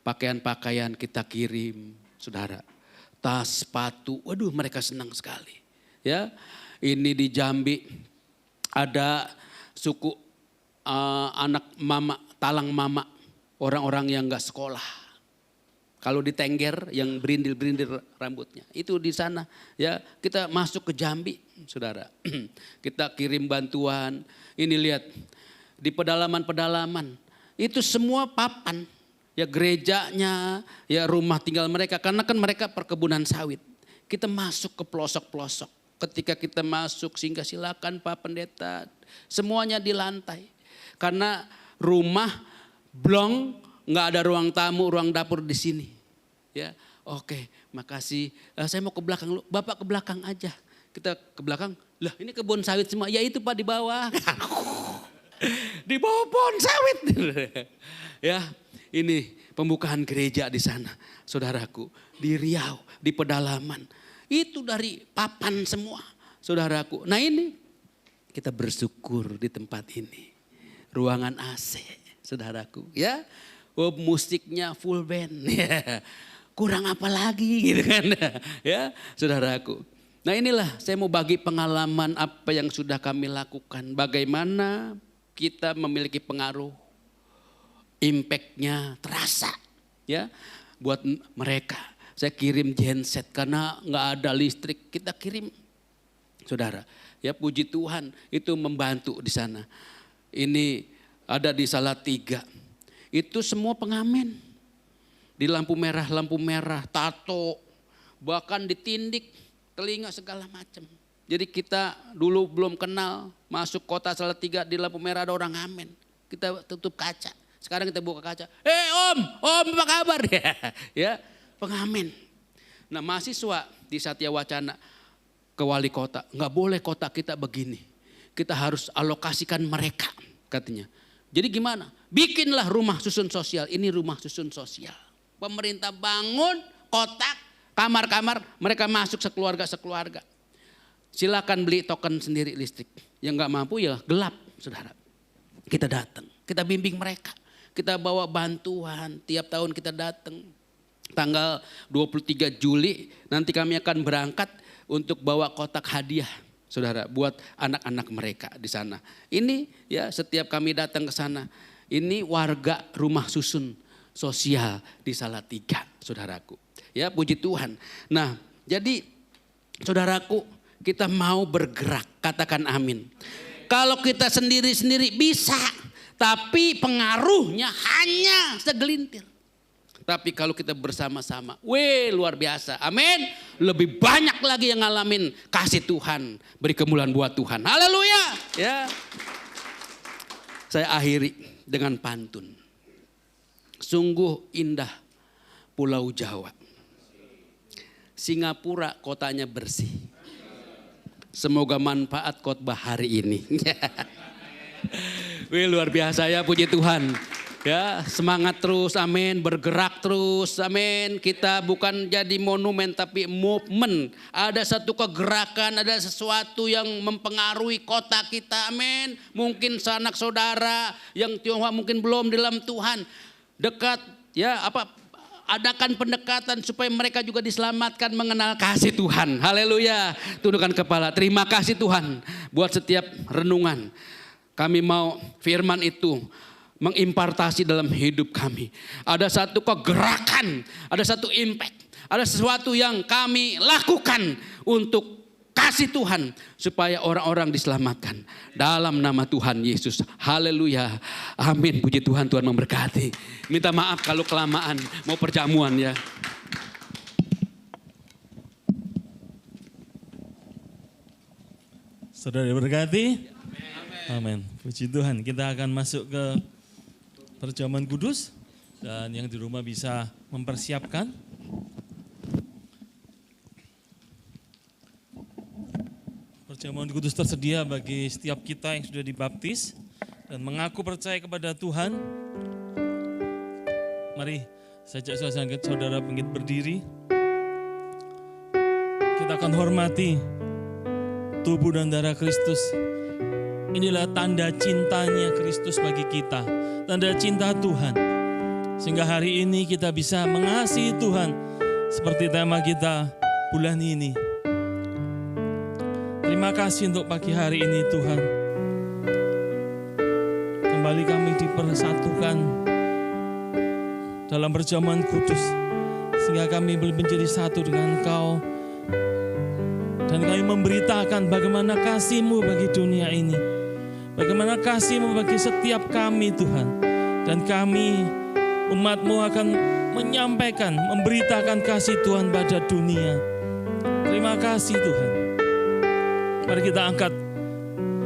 pakaian-pakaian kita kirim, saudara. Tas, sepatu, waduh mereka senang sekali. Ya, ini di Jambi ada suku anak mama, talang mama, orang-orang yang nggak sekolah. Kalau di Tengger yang berindil-berindil rambutnya, itu di sana. Ya, kita masuk ke Jambi, saudara. Kita kirim bantuan. Ini lihat di pedalaman-pedalaman. Itu semua papan, ya gerejanya, ya rumah tinggal mereka. Karena kan mereka perkebunan sawit. Kita masuk ke pelosok-pelosok. Ketika kita masuk, singgah silakan Pak Pendeta. Semuanya di lantai. Karena rumah blong, nggak ada ruang tamu, ruang dapur di sini. Ya, oke, makasih. Saya mau ke belakang lu, Bapak ke belakang aja. Kita ke belakang, lah ini kebun sawit semua. Ya itu Pak di bawah. Di bawah pohon sawit. Ya, ini pembukaan gereja di sana, saudaraku, di Riau, di pedalaman. Itu dari papan semua, saudaraku. Nah ini kita bersyukur di tempat ini. Ruangan AC, saudaraku, ya. Oh, musiknya full band, ya. Kurang apa lagi gitu kan, ya, saudaraku. Nah inilah saya mau bagi pengalaman apa yang sudah kami lakukan. Bagaimana kita memiliki pengaruh, impactnya terasa, ya, buat mereka. Saya kirim genset karena nggak ada listrik, kita kirim, saudara. Ya puji Tuhan itu membantu di sana. Ini ada di Salatiga, itu semua pengamen. Di lampu merah, tato, bahkan ditindik, telinga segala macam. Jadi kita dulu belum kenal, masuk kota Salatiga di lampu merah ada orang ngamen. Kita tutup kaca, sekarang kita buka kaca. Om apa kabar? Ya, pengamen. Nah mahasiswa di Satya Wacana ke wali kota, nggak boleh kota kita begini. Kita harus alokasikan mereka katanya. Jadi gimana? Bikinlah rumah susun sosial, ini rumah susun sosial. Pemerintah bangun kotak, kamar-kamar, mereka masuk sekeluarga. Silakan beli token sendiri listrik. Yang nggak mampu ya gelap, saudara. Kita datang, kita bimbing mereka. Kita bawa bantuan, tiap tahun kita datang. Tanggal 23 Juli nanti kami akan berangkat untuk bawa kotak hadiah, saudara, buat anak-anak mereka di sana. Ini ya setiap kami datang ke sana, ini warga rumah susun sosial di Salatiga, saudaraku. Ya puji Tuhan. Nah jadi saudaraku, kita mau bergerak, katakan amin. Kalau kita sendiri-sendiri bisa, tapi pengaruhnya hanya segelintir. Tapi kalau kita bersama-sama, luar biasa, amin. Lebih banyak lagi yang ngalamin kasih Tuhan, beri kemuliaan buat Tuhan. Haleluya. Ya. Saya akhiri dengan pantun. Sungguh indah Pulau Jawa. Singapura kotanya bersih. Semoga manfaat khotbah hari ini. Luar biasa ya, puji Tuhan. Ya, semangat terus, amin. Bergerak terus, amin. Kita bukan jadi monumen tapi movement. Ada satu kegerakan, ada sesuatu yang mempengaruhi kota kita, amin. Mungkin sanak saudara yang Tionghoa mungkin belum dalam Tuhan. Dekat, ya adakan pendekatan supaya mereka juga diselamatkan mengenal kasih Tuhan. Haleluya. Tundukkan kepala. Terima kasih Tuhan buat setiap renungan. Kami mau firman itu mengimpartasi dalam hidup kami. Ada satu kegerakan, ada satu impact, ada sesuatu yang kami lakukan untuk kasih Tuhan supaya orang-orang diselamatkan dalam nama Tuhan Yesus. Haleluya. Amin. Puji Tuhan, Tuhan memberkati. Minta maaf kalau kelamaan mau perjamuan ya. Saudara diberkati. Amin. Puji Tuhan. Kita akan masuk ke perjamuan kudus dan yang di rumah bisa mempersiapkan. Perjamuan kudus tersedia bagi setiap kita yang sudah dibaptis dan mengaku percaya kepada Tuhan. Mari saya ajak saudara bangkit berdiri. Kita akan hormati tubuh dan darah Kristus. Inilah tanda cintanya Kristus bagi kita, tanda cinta Tuhan. Sehingga hari ini kita bisa mengasihi Tuhan seperti tema kita bulan ini. Terima kasih untuk pagi hari ini Tuhan. Kembali kami dipersatukan dalam perjamuan kudus. Sehingga kami boleh menjadi satu dengan Engkau. Dan kami memberitakan bagaimana kasih-Mu bagi dunia ini. Bagaimana kasih-Mu bagi setiap kami Tuhan. Dan kami umat-Mu akan menyampaikan, memberitakan kasih Tuhan pada dunia. Terima kasih Tuhan. Mari kita angkat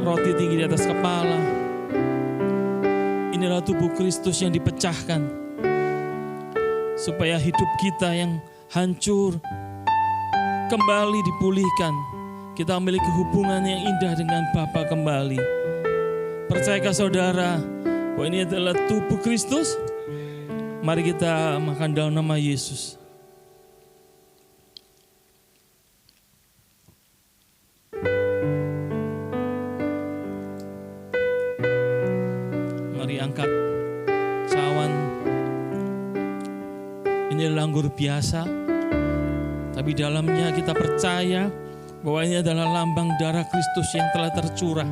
roti tinggi di atas kepala. Inilah tubuh Kristus yang dipecahkan. Supaya hidup kita yang hancur kembali dipulihkan. Kita memiliki hubungan yang indah dengan Bapa kembali. Percayakah saudara bahwa ini adalah tubuh Kristus? Mari kita makan dalam nama Yesus. Mari angkat cawan. Ini adalah anggur biasa, tapi dalamnya kita percaya bahwa ini adalah lambang darah Kristus yang telah tercurah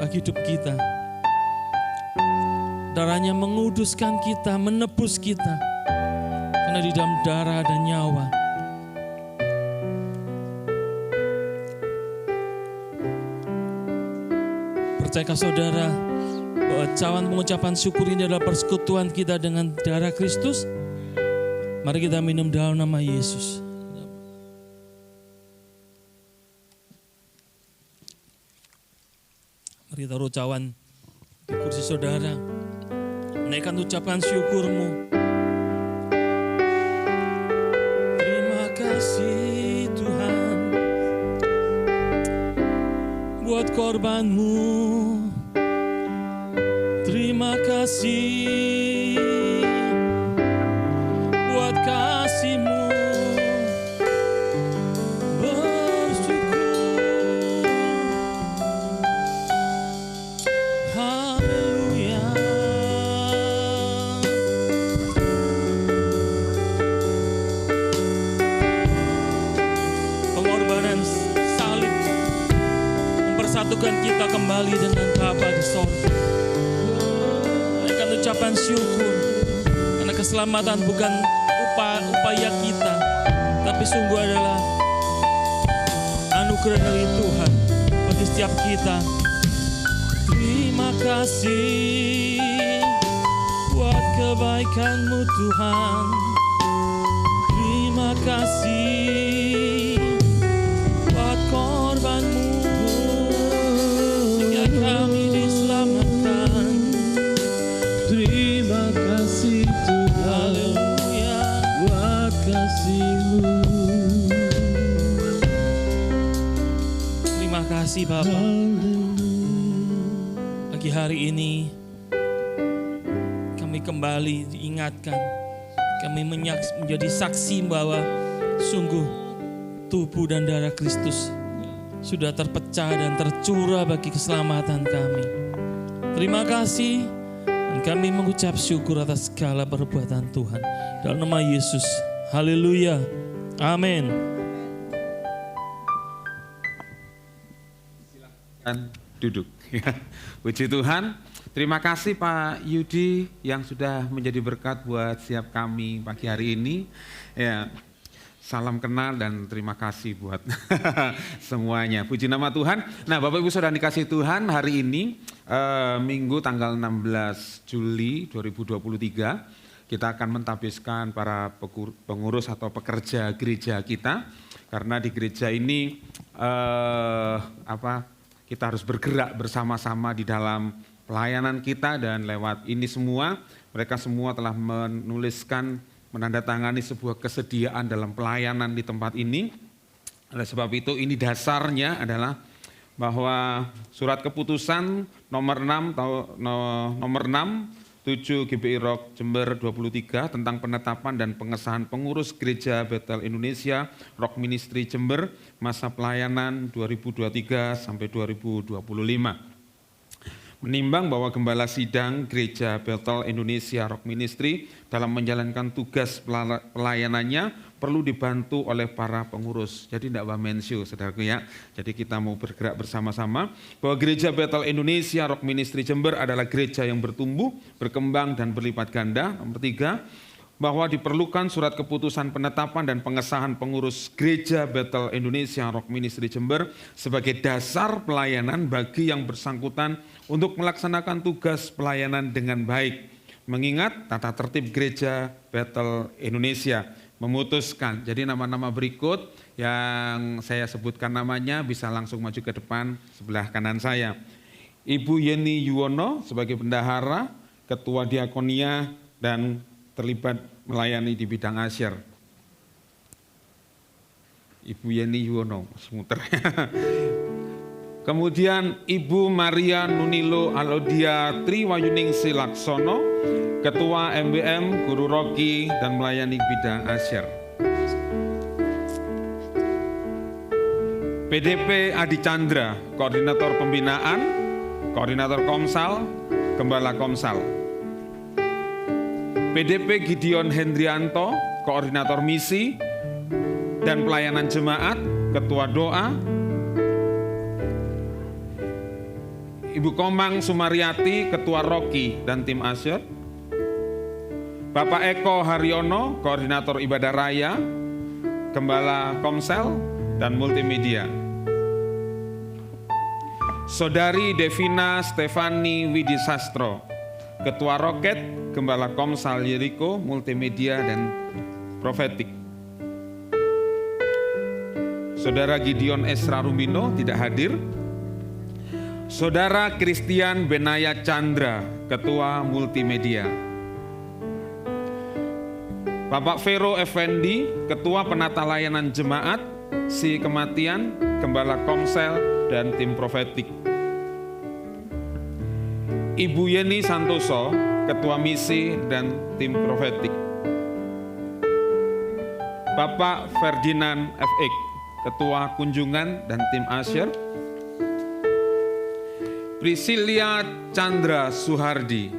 bagi hidup kita. Darahnya menguduskan kita, menebus kita, karena di dalam darah ada nyawa. Percayakah saudara bahwa cawan pengucapan syukur ini adalah persekutuan kita dengan darah Kristus? Mari kita minum dalam nama Yesus. Mari taruh cawan di kursi saudara. Menaikkan ucapan syukurmu. Terima kasih Tuhan buat korbanmu. Terima kasih buat kasih-Mu. Satukan kita kembali dengan Bapa di sorga. Naikkan ucapan syukur, karena keselamatan bukan upaya kita, tapi sungguh adalah anugerah dari Tuhan bagi setiap kita. Terima kasih buat kebaikan-Mu Tuhan. Terima kasih buat korban-Mu. Kami diselamatkan. Terima kasih Tuhan, Haleluya, buat kasih-Mu. terima kasih Bapa. Pagi hari ini kami kembali diingatkan, kami menjadi saksi bahwa sungguh tubuh dan darah Kristus sudah terpecah dan tercurah bagi keselamatan kami. Terima kasih, dan kami mengucap syukur atas segala perbuatan Tuhan. Dalam nama Yesus, haleluya, amin. Silakan duduk. Puji Tuhan, terima kasih Pak Yudi yang sudah menjadi berkat buat setiap kami pagi hari ini. Ya. Salam kenal dan terima kasih buat semuanya. Puji nama Tuhan. Nah Bapak Ibu Saudara dikasih Tuhan, hari ini Minggu tanggal 16 Juli 2023 kita akan mentapiskan para pengurus atau pekerja gereja kita. Karena di gereja ini kita harus bergerak bersama-sama di dalam pelayanan kita, dan lewat ini semua mereka semua telah menandatangani sebuah kesediaan dalam pelayanan di tempat ini. Oleh sebab itu ini dasarnya adalah bahwa surat keputusan nomor 6 7 GBI Rock Jember 23 tentang penetapan dan pengesahan pengurus Gereja Bethel Indonesia Rock Ministry Jember masa pelayanan 2023 sampai 2025. Menimbang bahwa Gembala Sidang Gereja Bethel Indonesia Rock Ministry dalam menjalankan tugas pelayanannya perlu dibantu oleh para pengurus. Jadi tidak wamensio, saudaraku ya. Jadi kita mau bergerak bersama-sama bahwa Gereja Bethel Indonesia Rock Ministry Jember adalah gereja yang bertumbuh, berkembang dan berlipat ganda. Nomor 3, bahwa diperlukan surat keputusan penetapan dan pengesahan pengurus Gereja Bethel Indonesia Rock Ministry Jember sebagai dasar pelayanan bagi yang bersangkutan untuk melaksanakan tugas pelayanan dengan baik. Mengingat tata tertib Gereja Bethel Indonesia memutuskan, jadi nama-nama berikut yang saya sebutkan namanya bisa langsung maju ke depan sebelah kanan saya. Ibu Yeni Yuwono sebagai bendahara, ketua diakonia dan terlibat melayani di bidang asyir. Ibu Yeni Yuwono, semuter. Kemudian Ibu Maria Nunilo Alodia Triwayuningsi Laksono Ketua MBM Guru Rocky dan melayani bidang asyar. PDP Adi Chandra, Koordinator Pembinaan, Koordinator Komsal, Gembala Komsal. PDP Gideon Hendrianto, Koordinator Misi dan Pelayanan Jemaat, Ketua Doa. Ibu Komang Sumaryati, Ketua Rocky dan tim Asyar. Bapak Eko Haryono, Koordinator Ibadah Raya, Gembala Komsel dan Multimedia. Saudari Devina Stefani Widisastro, Ketua Roket, Gembala Komsal Yeriko, Multimedia dan Profetik. Saudara Gideon Esra Rumino tidak hadir. Saudara Christian Benaya Chandra, Ketua Multimedia. Bapak Vero Effendi, Ketua Penata Layanan Jemaat, Si Kematian, Gembala Komsel, dan tim Profetik. Ibu Yeni Santoso, Ketua Misi dan tim Profetik. Bapak Ferdinand FX, Ketua Kunjungan dan tim Asyar. Priscilia Chandra Suhardi,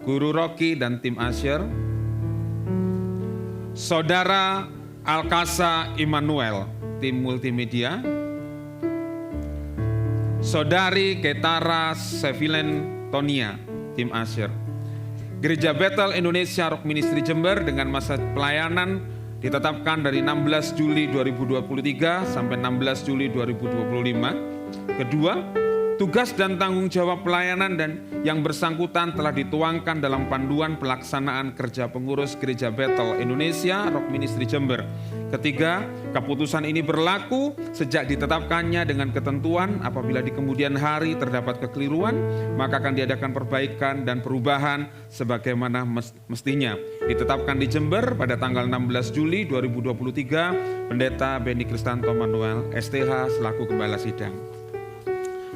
Guru Rocky dan tim Asyar. Saudara Alkasa Immanuel, tim Multimedia. Saudari Ketara Sevilen Tonia, tim Asyar. Gereja Bethel Indonesia Rock Ministry Jember dengan masa pelayanan ditetapkan dari 16 Juli 2023 sampai 16 Juli 2025. Kedua, tugas dan tanggung jawab pelayanan dan yang bersangkutan telah dituangkan dalam panduan pelaksanaan kerja pengurus Gereja Bethel Indonesia Rock Ministry Jember. Ketiga, keputusan ini berlaku sejak ditetapkannya dengan ketentuan apabila di kemudian hari terdapat kekeliruan, maka akan diadakan perbaikan dan perubahan sebagaimana mestinya. Ditetapkan di Jember pada tanggal 16 Juli 2023, Pendeta Beni Kristanto Manuel, STH selaku Gembala Sidang.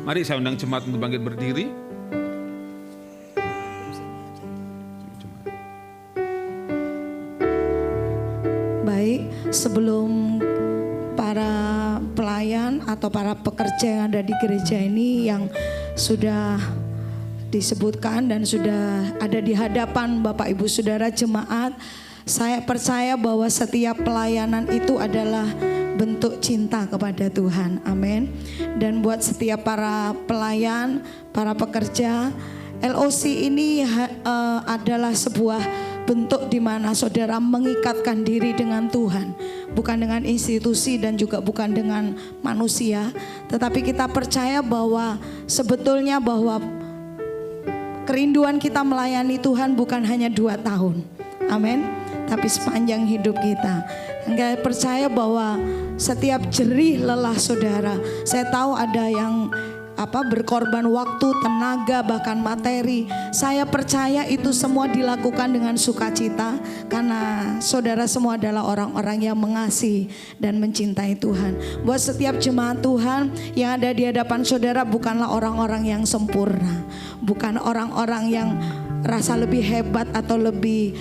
Mari saya undang jemaat untuk bangkit berdiri. Baik, sebelum para pelayan atau para pekerja yang ada di gereja ini yang sudah disebutkan dan sudah ada di hadapan Bapak Ibu Saudara jemaat, saya percaya bahwa setiap pelayanan itu adalah bentuk cinta kepada Tuhan. Amin. Dan buat setiap para pelayan, para pekerja, LOC ini adalah sebuah bentuk di mana saudara mengikatkan diri dengan Tuhan, bukan dengan institusi dan juga bukan dengan manusia, tetapi kita percaya bahwa sebetulnya bahwa kerinduan kita melayani Tuhan bukan hanya 2 tahun. Amin. Tapi sepanjang hidup kita. Enggak percaya bahwa setiap jerih lelah saudara, saya tahu ada yang berkorban waktu, tenaga, bahkan materi. Saya percaya itu semua dilakukan dengan sukacita karena saudara semua adalah orang-orang yang mengasihi dan mencintai Tuhan. Buat setiap jemaat Tuhan yang ada di hadapan saudara bukanlah orang-orang yang sempurna, bukan orang-orang yang rasa lebih hebat atau lebih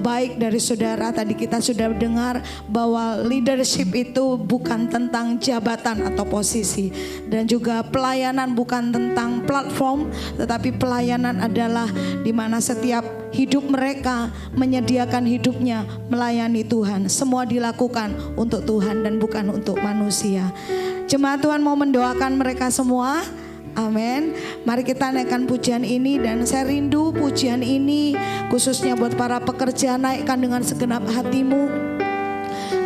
baik dari saudara. Tadi kita sudah dengar bahwa leadership itu bukan tentang jabatan atau posisi, dan juga pelayanan bukan tentang platform, tetapi pelayanan adalah di mana setiap hidup mereka menyediakan hidupnya melayani Tuhan. Semua dilakukan untuk Tuhan dan bukan untuk manusia. Jemaat Tuhan mau mendoakan mereka semua. Amin. Mari kita naikkan pujian ini, dan saya rindu pujian ini khususnya buat para pekerja, naikkan dengan segenap hatimu.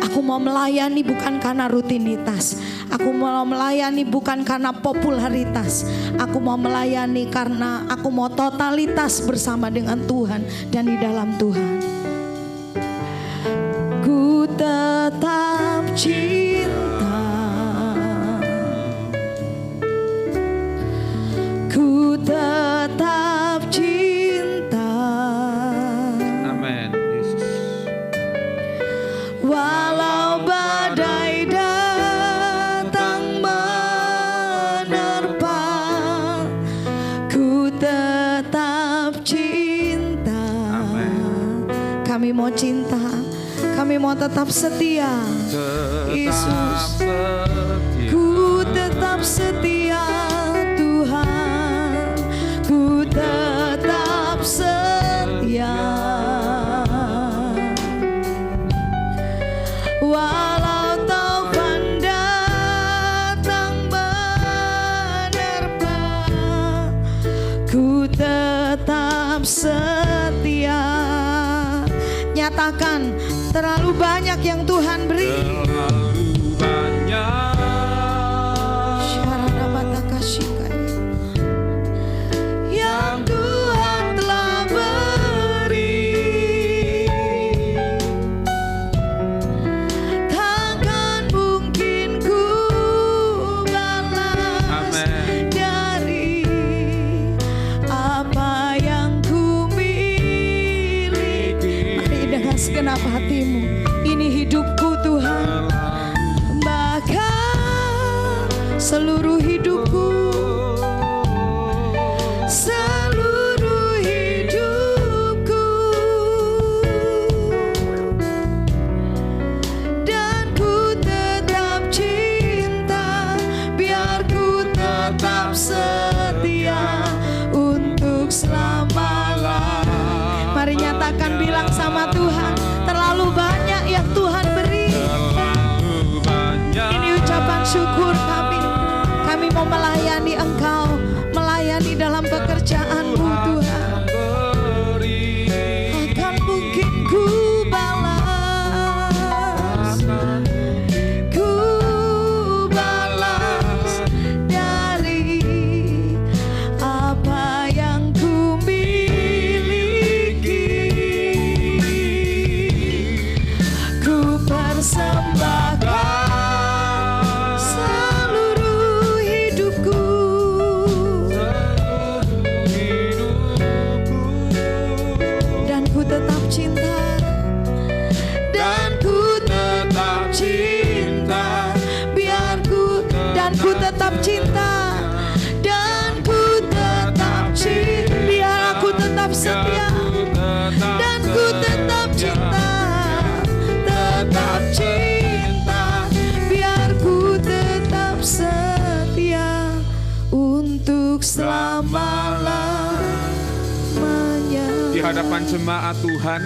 Aku mau melayani bukan karena rutinitas. Aku mau melayani bukan karena popularitas. Aku mau melayani karena aku mau totalitas bersama dengan Tuhan dan di dalam Tuhan. Ku tetap cinta, ku tetap cinta. Amin, Yesus. Walau badai datang menerpa, ku tetap cinta. Kami mau cinta, kami mau tetap setia. Yesus, ku tetap setia Tuhan, ku tetap setia. Walau taufan datang menerpa, ku tetap setia. Nyatakan, terlalu banyak yang Tuhan beri. Terlalu banyak yang Tuhan telah beri, takkan mungkin ku balas. Amen. Dari apa yang ku miliki. Mari dengan segenap hatimu, ini hidupku Tuhan, bahkan seluruh hidupku, seluruh hidupku, dan ku tetap cinta, biar ku tetap setia untuk selama-lamanya. Mari nyatakan, bilang sama Tuhan, terlalu banyak yang Tuhan beri. terlalu banyak. Ini ucapan syukur kami. Kami mau melayani Engkau, melayani dalam pekerjaanmu Tuhan. Beri Akan mungkin ku balas, ku balas dari apa yang ku miliki. Ku persembahkan seluruh hidupku, dan ku tetap cinta, dan ku tetap cinta, biar ku, dan ku tetap cinta, dan ku tetap cinta, biar aku tetap setia, dan ku tetap cinta, tetap cinta, biar ku tetap setia untuk selama-lamanya. di hadapan jemaat Tuhan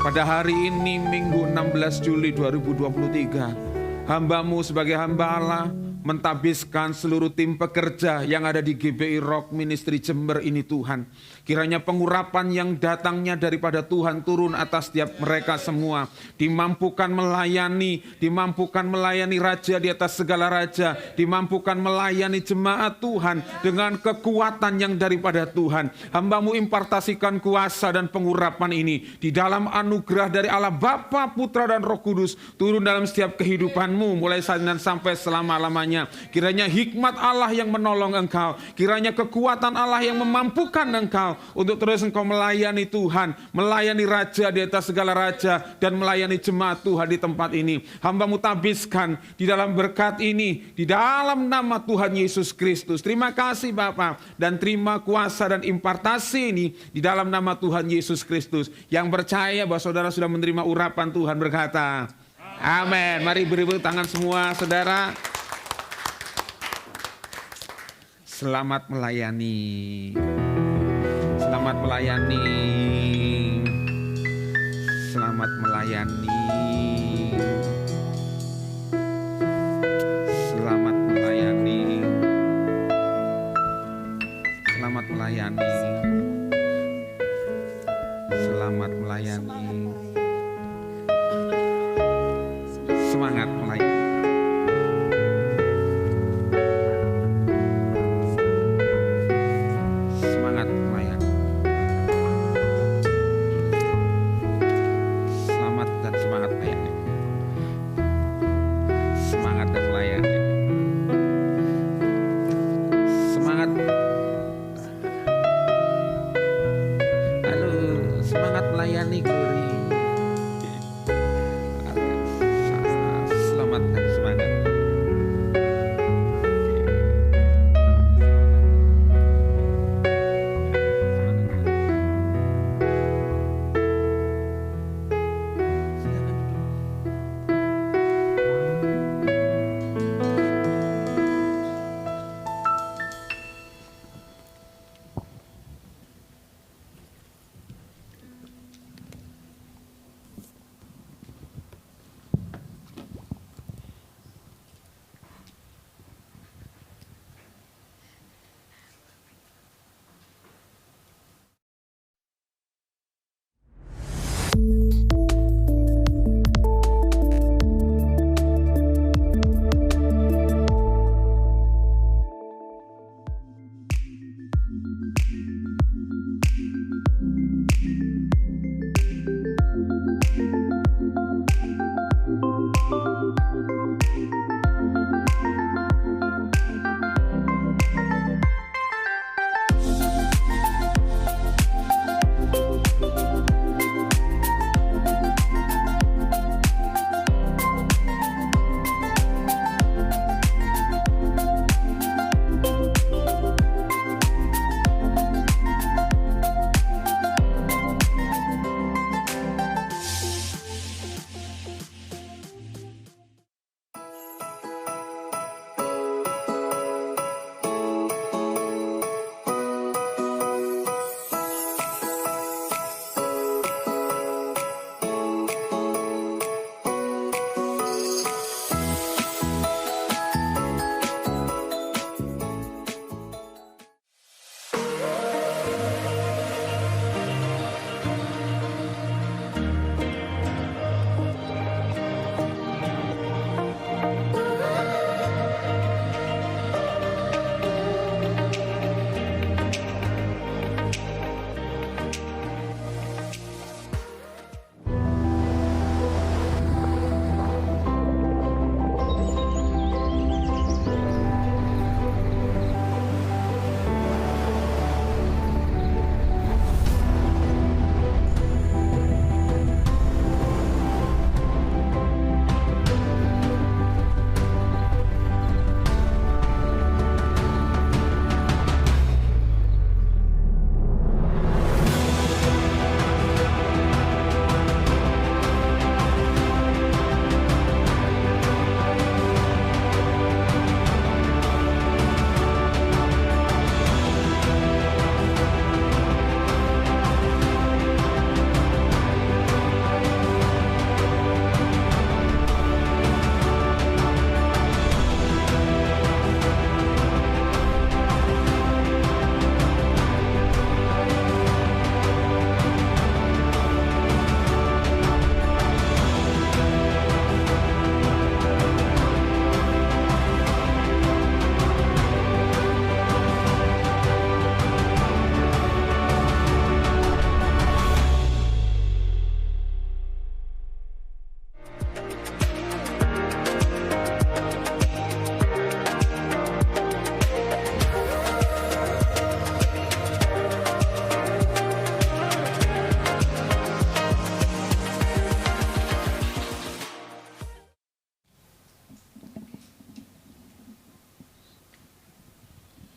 pada hari ini Minggu 16 Juli 2023, hamba-Mu sebagai hamba Allah mentabiskan seluruh tim pekerja yang ada di GBI Rock Ministry Jember ini Tuhan. Kiranya pengurapan yang datangnya daripada Tuhan turun atas setiap mereka semua. Dimampukan melayani Raja di atas segala raja. Dimampukan melayani jemaat Tuhan dengan kekuatan yang daripada Tuhan. Hamba-Mu impartasikan kuasa dan pengurapan ini di dalam anugerah dari Allah Bapa, Putra dan Roh Kudus turun dalam setiap kehidupan-Mu mulai saat ini dan sampai selama-lamanya. Kiranya hikmat Allah yang menolong engkau, kiranya kekuatan Allah yang memampukan engkau untuk terus engkau melayani Tuhan, melayani Raja di atas segala raja, dan melayani jemaat Tuhan di tempat ini. Hamba-Mu tabiskan di dalam berkat ini, di dalam nama Tuhan Yesus Kristus. Terima kasih Bapa, dan terima kuasa dan impartasi ini di dalam nama Tuhan Yesus Kristus. Yang percaya bahwa saudara sudah menerima urapan Tuhan berkata, amin. Mari beri tepuk tangan semua saudara. Selamat melayani. Selamat melayani. Selamat melayani. Selamat melayani. Selamat melayani. Selamat melayani. Semangat melayani. Semangat melayani. Selamat dan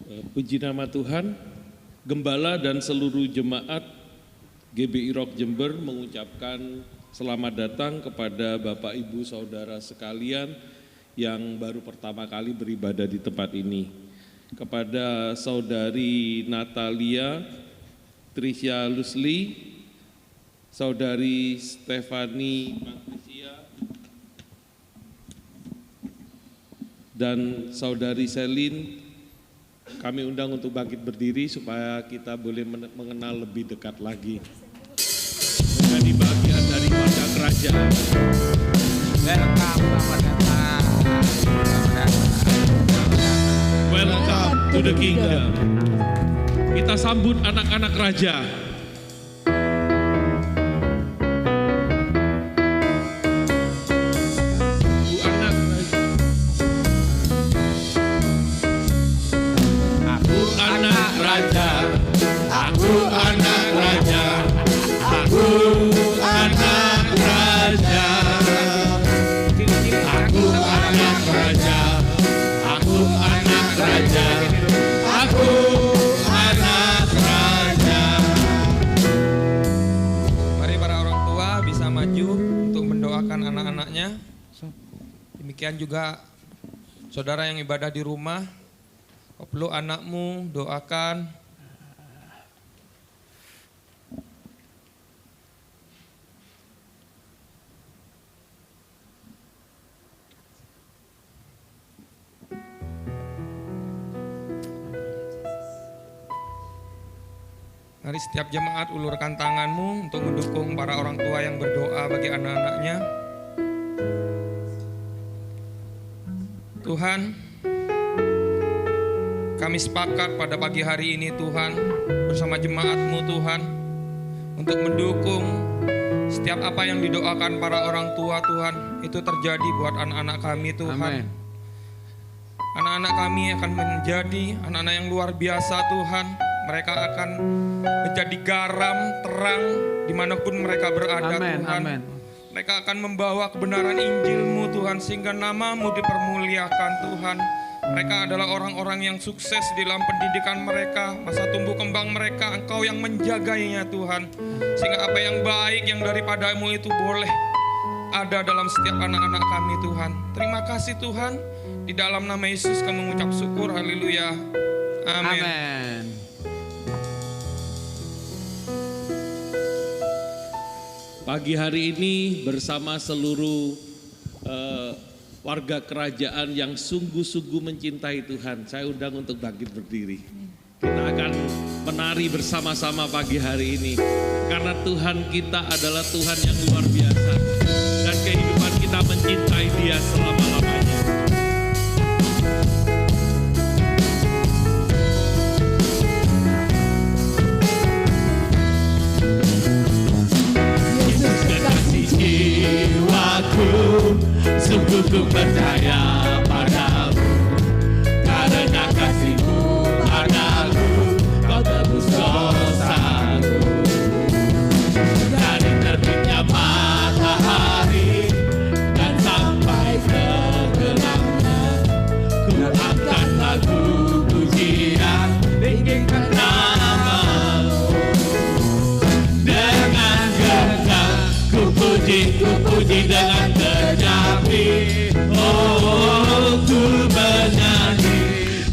Puji nama Tuhan, Gembala dan seluruh jemaat GBI Rock Jember mengucapkan selamat datang kepada Bapak Ibu Saudara sekalian yang baru pertama kali beribadah di tempat ini. Kepada Saudari Natalia Trisha Lusli, Saudari Stefani Patricia, dan Saudari Selin, kami undang untuk bangkit berdiri supaya kita boleh mengenal lebih dekat lagi. Menjadi bagian dari warga kerajaan. Welcome to the kingdom. Kita sambut anak-anak raja. Aku anak raja, aku anak raja, aku anak raja, aku anak raja, aku anak raja. Mari para orang tua bisa maju untuk mendoakan anak-anaknya. Demikian juga saudara yang ibadah di rumah, kalau perlu anakmu doakan. Mari setiap jemaat ulurkan tanganmu untuk mendukung para orang tua yang berdoa bagi anak-anaknya. Tuhan, kami sepakat pada pagi hari ini Tuhan, bersama jemaat-Mu Tuhan, untuk mendukung setiap apa yang didoakan para orang tua Tuhan, itu terjadi buat anak-anak kami Tuhan. Amen. Anak-anak kami akan menjadi anak-anak yang luar biasa Tuhan. Mereka akan menjadi garam, terang, dimanapun mereka berada Tuhan. Amen. Mereka akan membawa kebenaran Injil-Mu Tuhan, sehingga nama-Mu dipermuliakan Tuhan. Mereka adalah orang-orang yang sukses di dalam pendidikan mereka, masa tumbuh kembang mereka, Engkau yang menjaganya Tuhan. Sehingga apa yang baik yang daripada-Mu itu boleh ada dalam setiap anak-anak kami Tuhan. Terima kasih Tuhan, di dalam nama Yesus kami mengucap syukur, haleluya, amin. Amen. Pagi hari ini bersama seluruh warga kerajaan yang sungguh-sungguh mencintai Tuhan, saya undang untuk bangkit berdiri. Kita akan menari bersama-sama pagi hari ini, karena Tuhan kita adalah Tuhan yang luar biasa, dan kehidupan kita mencintai Dia selama-lamanya. Jiwaku, sungguh ku percaya padamu, karena kasih-Mu padaku, Kau tebus dosaku. Dari terbitnya matahari dan sampai tenggelamnya, ku angkat lagu pujian, tinggikan nama-Mu. Dengan genggam ku puji dengan kecapi, oh ku menyanyi,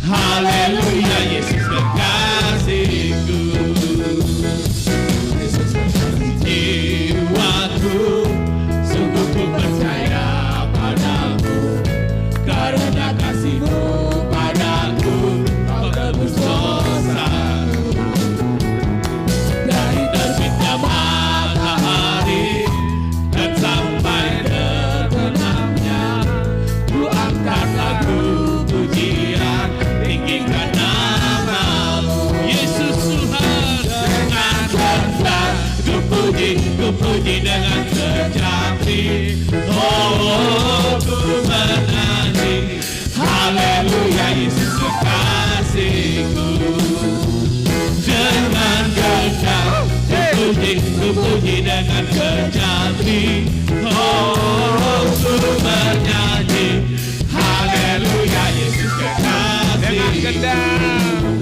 haleluya Yesus kekasihku. Yesus kekasih jiwaku, sungguh ku percaya padamu, karena kasih-Mu padaku, Kau tebus dosaku. Dari terbitnya matahari dan sampai terbenamnya, ku angkat lagu pujian, tinggikan nama-Mu. Yesus Tuhan, dengan genggam ku puji dengan kecapi, oh ku menyanyi, haleluya Yesus kekasihku. Dengan genggam ku puji dengan kecapi, oh ku menyanyi, haleluya Yesus kekasihku. Dengan genggam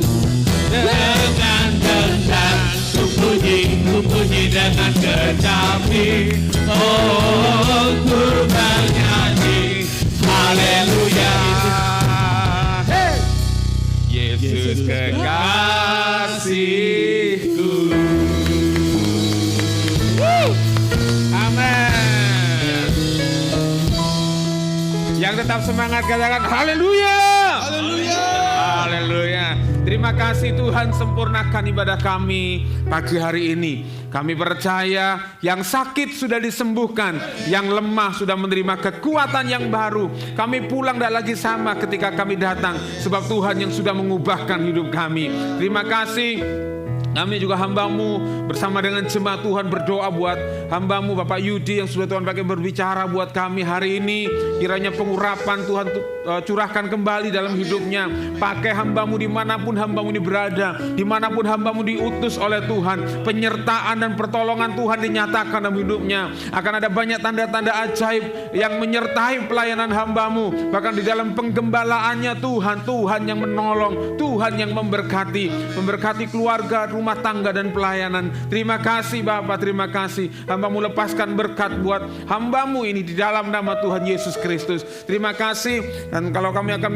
tetapi oh ku bernyanyi haleluya. Yesus kekasihku. Amin. Yang tetap semangat katakan haleluya. Haleluya. Haleluya. Terima kasih Tuhan, sempurnakan ibadah kami pagi hari ini. Kami percaya yang sakit sudah disembuhkan, yang lemah sudah menerima kekuatan yang baru. Kami pulang tidak lagi sama ketika kami datang, sebab Tuhan yang sudah mengubahkan hidup kami. Terima kasih. Kami juga hamba-Mu bersama dengan jemaat Tuhan berdoa buat hamba-Mu Bapak Yudi yang sudah Tuhan pakai berbicara buat kami hari ini. Kiranya pengurapan Tuhan curahkan kembali dalam hidupnya. Pakai hamba-Mu dimanapun hamba-Mu ini berada, dimanapun hamba-Mu diutus oleh Tuhan. Penyertaan dan pertolongan Tuhan dinyatakan dalam hidupnya. Akan ada banyak tanda-tanda ajaib yang menyertai pelayanan hamba-Mu. Bahkan di dalam penggembalaannya Tuhan yang menolong, Tuhan yang memberkati keluarga, rumah tangga dan pelayanan. Terima kasih Bapak, terima kasih. Hamba-Mu lepaskan berkat buat hamba-Mu ini di dalam nama Tuhan Yesus Kristus. Terima kasih. Dan kalau kami akan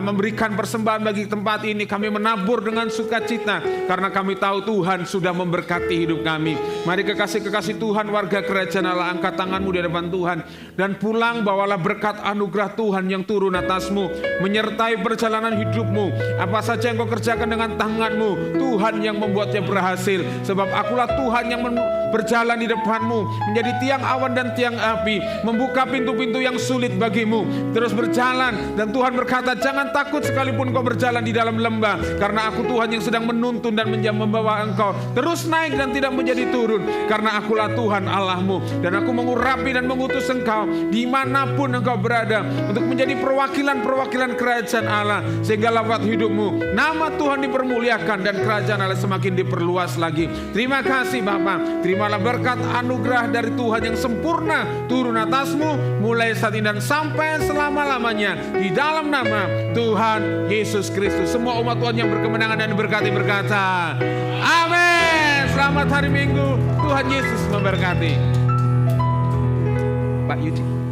memberikan persembahan bagi tempat ini, kami menabur dengan sukacita karena kami tahu Tuhan sudah memberkati hidup kami. Mari kekasih-kekasih Tuhan, warga kerajaan Allah, angkat tanganmu di hadapan Tuhan dan pulang bawalah berkat anugerah Tuhan yang turun atasmu, menyertai perjalanan hidupmu. Apa saja yang kau kerjakan dengan tanganmu, Tuhan yang membuatnya berhasil. Sebab akulah Tuhan yang berjalan di depanmu, menjadi tiang awan dan tiang api, membuka pintu-pintu yang sulit bagimu. Terus berjalan, dan Tuhan berkata, jangan takut sekalipun kau berjalan di dalam lembah, karena aku Tuhan yang sedang menuntun dan membawa engkau terus naik dan tidak menjadi turun, karena akulah Tuhan Allahmu. Dan aku mengurapi dan mengutus engkau dimanapun engkau berada, untuk menjadi perwakilan-perwakilan kerajaan Allah, sehingga lewat hidupmu nama Tuhan dipermuliakan dan kerajaan Allah semakin diperluas lagi. Terima kasih Bapa. Terimalah berkat anugerah dari Tuhan yang sempurna turun atasmu mulai saat ini dan sampai selama-lamanya, di dalam nama Tuhan Yesus Kristus. Semua umat Tuhan yang berkemenangan dan diberkati berkata amin. Selamat hari Minggu, Tuhan Yesus memberkati. Pak Yudi.